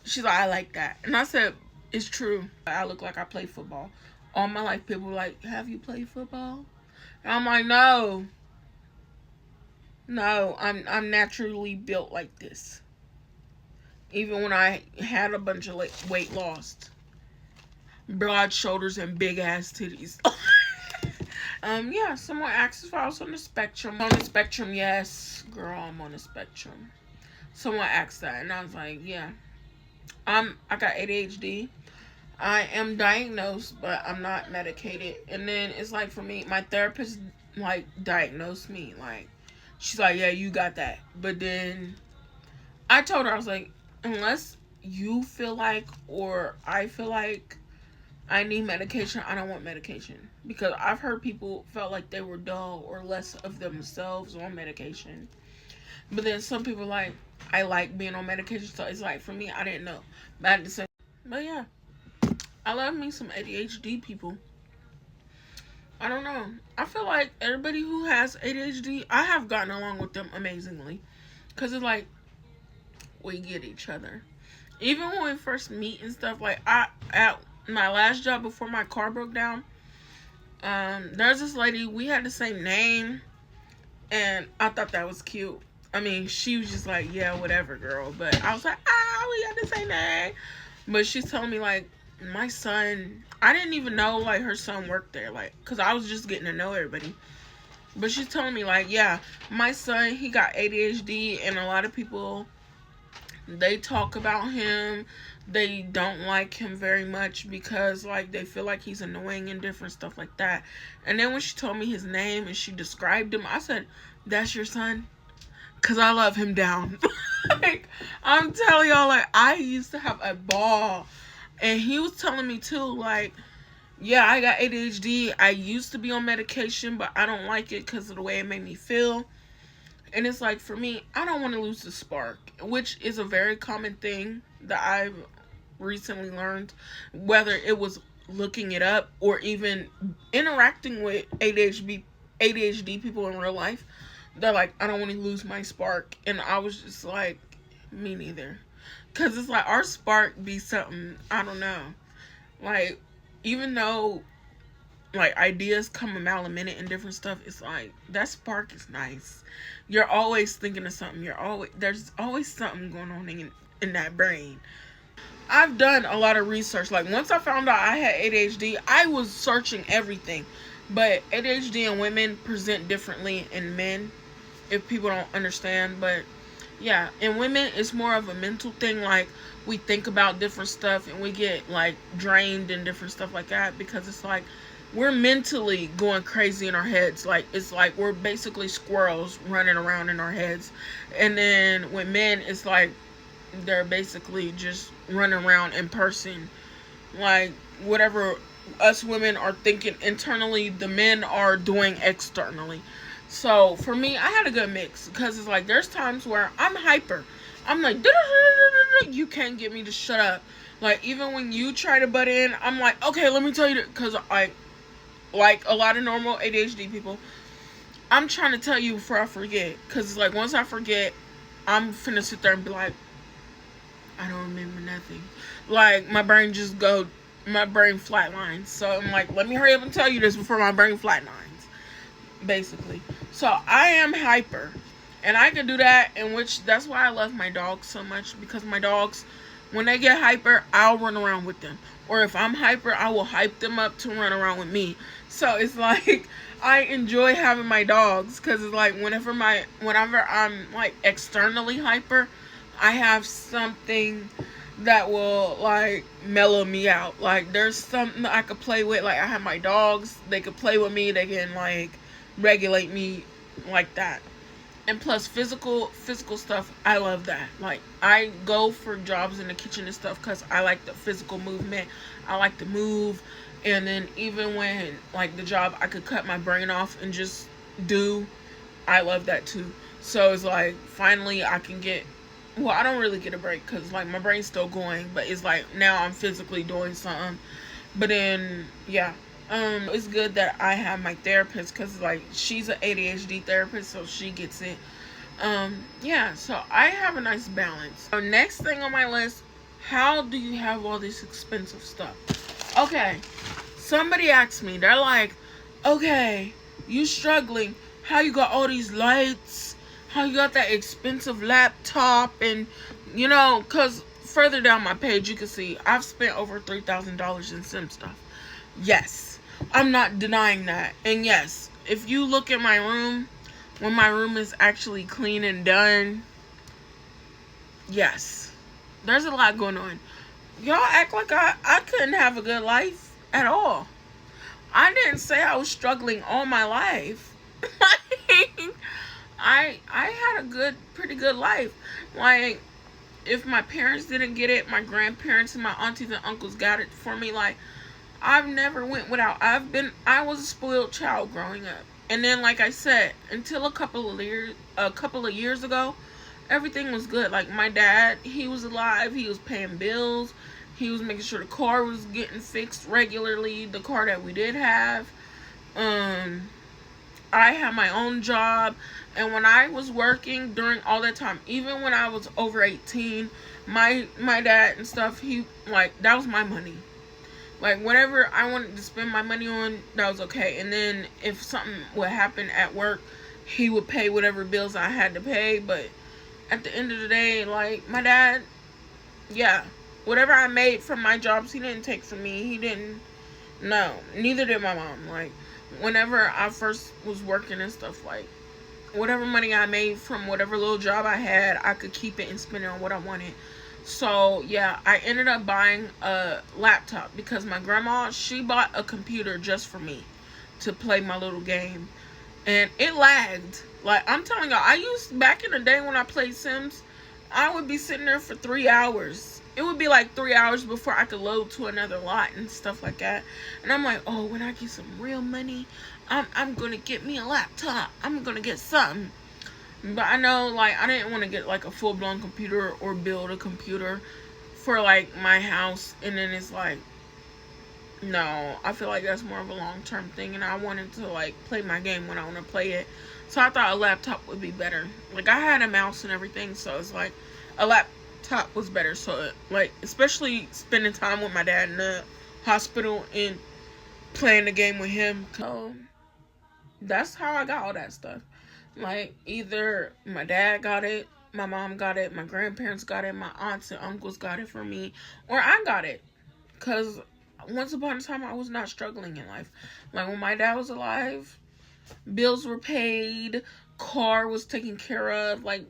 She's like, I like that. And I said, it's true. I look like I play football. All my life, people were like, have you played football? And I'm like, no. No, I'm naturally built like this. Even when I had a bunch of weight lost. Broad shoulders and big ass titties. Yeah, someone asked if I was on the spectrum. On the spectrum, yes. Girl, I'm on the spectrum. Someone asked that, and I was like, yeah. I got ADHD. I am diagnosed, but I'm not medicated. And then it's like, for me, my therapist like diagnosed me. Like, she's like, yeah, you got that. But then I told her, I was like, unless you feel like or I feel like I need medication, I don't want medication. Because I've heard people felt like they were dull or less of themselves on medication. But then some people like, I like being on medication. So it's like, for me, I didn't know. But I had to say, but yeah, I love me some ADHD people. I don't know. I feel like everybody who has ADHD, I have gotten along with them amazingly. Because it's like, we get each other. Even when we first meet and stuff, like, at my last job before my car broke down, there's this lady, we had the same name, and I thought that was cute. I mean, she was just like, yeah, whatever, girl. But I was like, we got the same name. But she's telling me, like, my son, I didn't even know, like, her son worked there, like, because I was just getting to know everybody. But she's telling me, like, yeah, my son, he got ADHD, and a lot of people, they talk about him. They don't like him very much because, like, they feel like he's annoying and different stuff like that. And then when she told me his name and she described him, I said, that's your son? Because I love him down. Like, I'm telling y'all, like, I used to have a ball. And he was telling me, too, like, yeah, I got ADHD. I used to be on medication, but I don't like it because of the way it made me feel. And it's like, for me, I don't want to lose the spark, which is a very common thing that I've recently learned, whether it was looking it up or even interacting with ADHD people in real life. They're like, I don't want to lose my spark. And I was just like, me neither. Because it's like, our spark be something, I don't know. Like, even though like ideas come a mile a minute and different stuff, it's like that spark is nice. You're always thinking of something. There's always something going on in that brain. I've done a lot of research. Like once I found out I had ADHD, I was searching everything. But ADHD in women present differently in men, if people don't understand. But yeah, in women it's more of a mental thing. Like we think about different stuff and we get like drained and different stuff like that, because it's like we're mentally going crazy in our heads. Like it's like we're basically squirrels running around in our heads. And then with men it's like they're basically just running around in person, like whatever us women are thinking internally, the men are doing externally. So for me, I had a good mix, because it's like there's times where I'm hyper. I'm like, you can't get me to shut up. Like even when you try to butt in, I'm like, okay, let me tell you, because I, like a lot of normal ADHD people, I'm trying to tell you before I forget, because it's like once I forget, I'm finna sit there and be like, I don't remember nothing. Like my brain flatlines. So I'm like, let me hurry up and tell you this before my brain flatlines, basically. So I am hyper, and I can do that. In which that's why I love my dogs so much, because my dogs, when they get hyper, I'll run around with them. Or if I'm hyper, I will hype them up to run around with me. So it's like I enjoy having my dogs, because it's like whenever I'm like externally hyper, I have something that will like mellow me out. Like there's something I could play with. Like I have my dogs, they could play with me, they can like regulate me like that. And plus physical stuff, I love that. Like I go for jobs in the kitchen and stuff because I like the physical movement. I like to move. And then even when like the job I could cut my brain off and just do, I love that too. So it's like finally I can get, well, I don't really get a break because like my brain's still going, but it's like now I'm physically doing something. But then yeah, it's good that I have my therapist, because like she's an ADHD therapist, so she gets it. Yeah, so I have a nice balance. So next thing on my list, how do you have all this expensive stuff? Okay, somebody asked me, they're like, okay, you struggling, how you got all these lights, how you got that expensive laptop, and you know, because further down my page you can see I've spent over $3,000 in sim stuff. Yes, I'm not denying that. And yes, if you look at my room, when my room is actually clean and done, yes, there's a lot going on. Y'all act like I couldn't have a good life at all. I didn't say I was struggling all my life. I had a pretty good life. Like, if my parents didn't get it, my grandparents and my aunties and uncles got it for me. Like, I've never went without. I was a spoiled child growing up. And then, like I said, until a couple of years ago, everything was good. Like, my dad, he was alive. He was paying bills. He was making sure the car was getting fixed regularly. The car that we did have. I had my own job, and when I was working during all that time, even when I was over 18, my dad and stuff, he, like, that was my money. Like, whatever I wanted to spend my money on, that was okay. And then if something would happen at work, he would pay whatever bills I had to pay. But at the end of the day, like, my dad, yeah, whatever I made from my jobs, he didn't take from me. He didn't, no, neither did my mom. Like, whenever I first was working and stuff, like, whatever money I made from whatever little job I had, I could keep it and spend it on what I wanted. So yeah, I ended up buying a laptop because my grandma, she bought a computer just for me to play my little game, and it lagged. Like, I'm telling y'all, back in the day when I played Sims, I would be sitting there for 3 hours. It would be like 3 hours before I could load to another lot and stuff like that. And I'm like, oh, when I get some real money, I'm gonna get me a laptop. I'm gonna get something. But I know, like, I didn't want to get like a full-blown computer or build a computer for like my house. And then it's like, no, I feel like that's more of a long-term thing, and I wanted to like play my game when I want to play it. So I thought a laptop would be better. Like, I had a mouse and everything, so it's like a laptop was better. So like, especially spending time with my dad in the hospital, and playing the game with him. So that's how I got all that stuff. Like, either my dad got it, my mom got it, my grandparents got it, my aunts and uncles got it for me, or I got it. Because once upon a time, I was not struggling in life. Like, when my dad was alive, bills were paid, car was taken care of, like,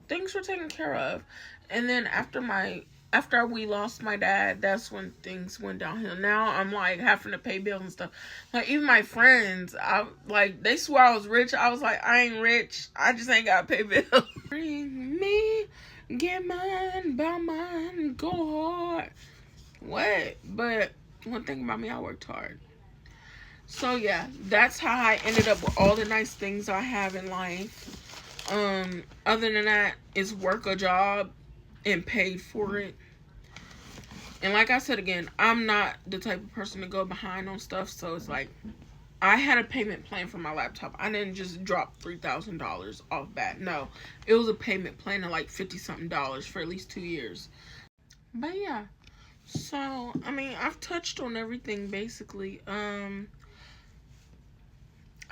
things were taken care of. And then after we lost my dad, that's when things went downhill. Now I'm like having to pay bills and stuff. Like, even my friends, they swear I was rich. I was like, I ain't rich. I just ain't gotta pay bills. Bring me, get mine, buy mine, go hard. What? But one thing about me, I worked hard. So yeah, that's how I ended up with all the nice things I have in life. Other than that, is work a job and paid for it. And like I said again, I'm not the type of person to go behind on stuff. So it's like, I had a payment plan for my laptop. I didn't just drop $3,000 off bat. No, it was a payment plan of like $50-something for at least 2 years. But yeah, so I mean, I've touched on everything basically.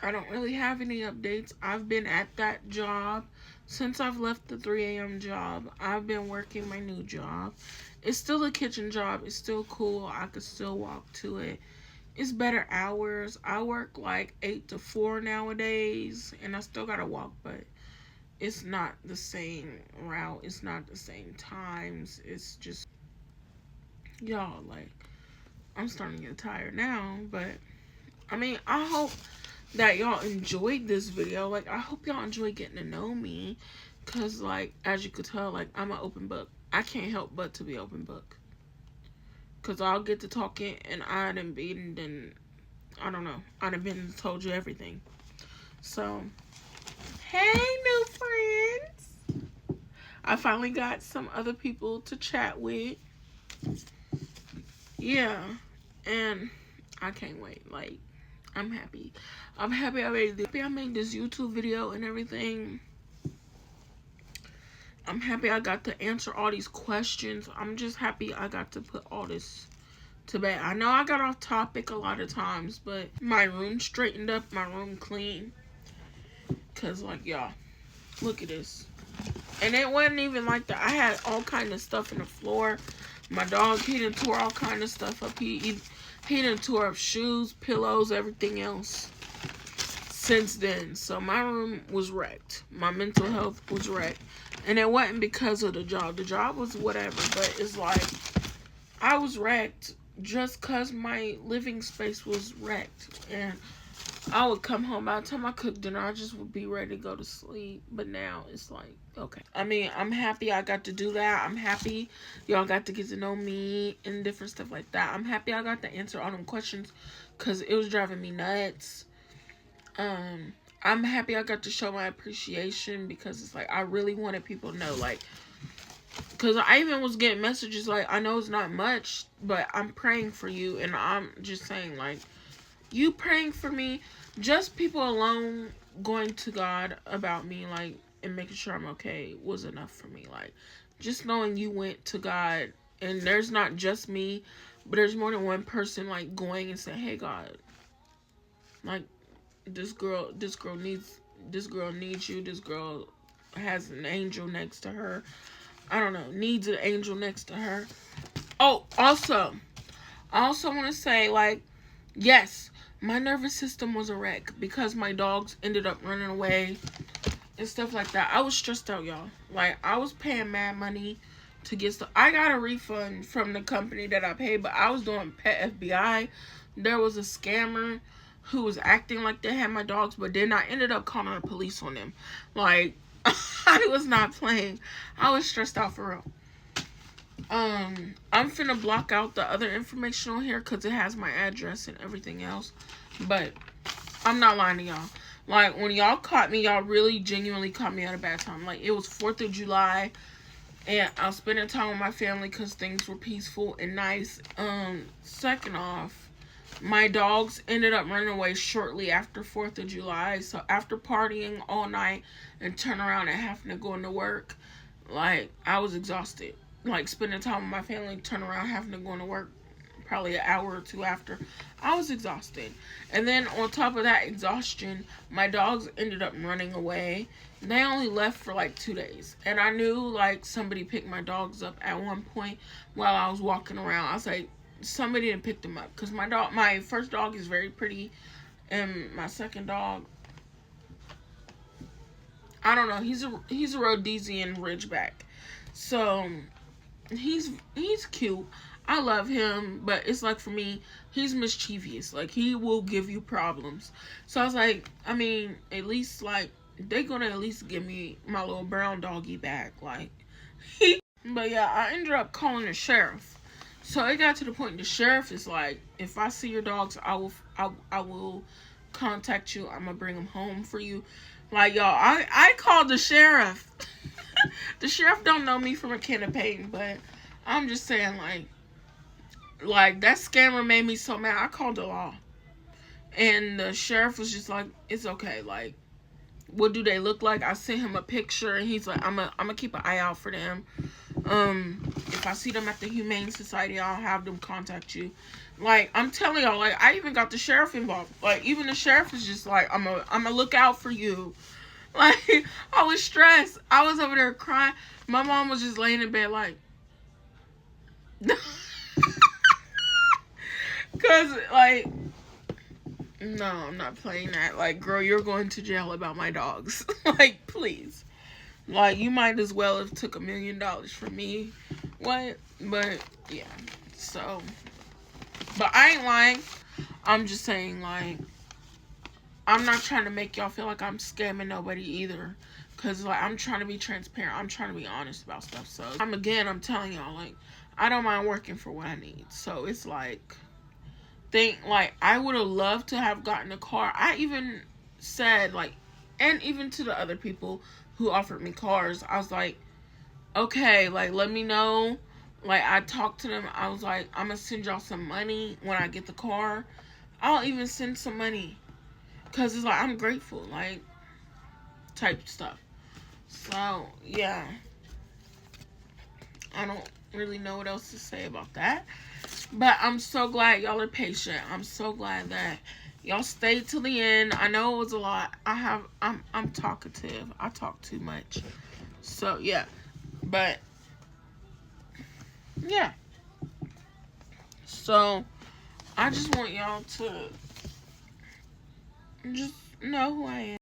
I don't really have any updates. I've been at that job since I've left the 3 a.m. job. I've been working my new job. It's still a kitchen job. It's still cool. I could still walk to it. It's better hours. I work like 8 to 4 nowadays, and I still gotta walk, but it's not the same route. It's not the same times. It's just, y'all, like, I'm starting to get tired now, but I mean, I hope that y'all enjoyed this video. Like, I hope y'all enjoy getting to know me, because, like, as you could tell, like, I'm an open book. I can't help but to be open book, because I'll get to talking, and I done been, and I don't know, I done been told you everything. So, hey, new friends. I finally got some other people to chat with. Yeah, and I can't wait. Like, I'm happy. I'm happy I made this YouTube video and everything. I'm happy I got to answer all these questions. I'm just happy I got to put all this to bed. I know I got off topic a lot of times, but my room straightened up, my room clean. Cause, like, y'all, look at this. And it wasn't even like that. I had all kind of stuff in the floor. My dog, he done tore all kind of stuff up. He done tore up shoes, pillows, everything else since then. So my room was wrecked. My mental health was wrecked. And it wasn't because of the job. The job was whatever. But it's like, I was wrecked just because my living space was wrecked. And I would come home, by the time I cooked dinner, I just would be ready to go to sleep. But now it's like, okay. I mean, I'm happy I got to do that. I'm happy y'all got to get to know me and different stuff like that. I'm happy I got to answer all them questions, because it was driving me nuts. I'm happy I got to show my appreciation, because it's like, I really wanted people to know, like, because I even was getting messages like, I know it's not much, but I'm praying for you. And I'm just saying, like, you praying for me, just people alone going to God about me, like, and making sure I'm okay was enough for me. Like, just knowing you went to God, and there's not just me, but there's more than one person, like, going and saying, hey, God, like, this girl needs you. This girl has an angel next to her. I don't know, needs an angel next to her. Oh, also, I also want to say, like, yes, my nervous system was a wreck because my dogs ended up running away and stuff like that. I was stressed out, y'all. Like, I was paying mad money to get stuff. I got a refund from the company that I paid, but I was doing Pet FBI. There was a scammer who was acting like they had my dogs, but then I ended up calling the police on them. Like, I was not playing. I was stressed out for real. I'm finna block out the other information on here because it has my address and everything else. But I'm not lying to y'all. Like, when y'all caught me, y'all really genuinely caught me at a bad time. Like, it was 4th of July, and I was spending time with my family because things were peaceful and nice. Second off, my dogs ended up running away shortly after 4th of July. So after partying all night and turn around and having to go into work, like, I was exhausted. Like, spending time with my family, turn around, having to go into work, probably an hour or two after. I was exhausted. And then on top of that exhaustion, my dogs ended up running away. They only left for like 2 days. And I knew like somebody picked my dogs up at one point while I was walking around. I was like, somebody didn't pick them up. Because my first dog is very pretty. And my second dog, I don't know, he's a Rhodesian Ridgeback. So he's cute. I love him, but it's like for me, he's mischievous. Like he will give you problems. So I was like, I mean, at least like they gonna at least give me my little brown doggy back. Like, but yeah, I ended up calling the sheriff. So it got to the point the sheriff is like, if I see your dogs, I will contact you. I'm gonna bring them home for you. Like y'all, I called the sheriff. The sheriff don't know me from a can of paint, but I'm just saying like that scammer made me so mad. I called the law, and the sheriff was just like, it's okay. Like, what do they look like? I sent him a picture, and he's like, I'm gonna keep an eye out for them. If I see them at the Humane Society, I'll have them contact you. Like, I'm telling y'all, like, I even got the sheriff involved. Like, even the sheriff is just like, I'm gonna look out for you. Like, I was stressed. I was over there crying. My mom was just laying in bed like, cause like, no, I'm not playing that. Like, girl, you're going to jail about my dogs. Like, please. Like, you might as well have took $1 million from me. What? But, yeah. So, but I ain't lying. I'm just saying, like, I'm not trying to make y'all feel like I'm scamming nobody either. Because, like, I'm trying to be transparent. I'm trying to be honest about stuff. So, I'm telling y'all, like, I don't mind working for what I need. So, it's like, I would have loved to have gotten a car. I even said, like, and even to the other people who offered me cars, I was like, okay, like, let me know. Like, I talked to them. I was like, I'm going to send y'all some money when I get the car. I'll even send some money. Because it's like, I'm grateful. Like, type stuff. So, yeah. I don't really know what else to say about that. But I'm so glad y'all are patient. I'm so glad that y'all stayed till the end. I know it was a lot. I'm talkative. I talk too much. So, yeah. But, yeah. So, I just want y'all to just know who I am.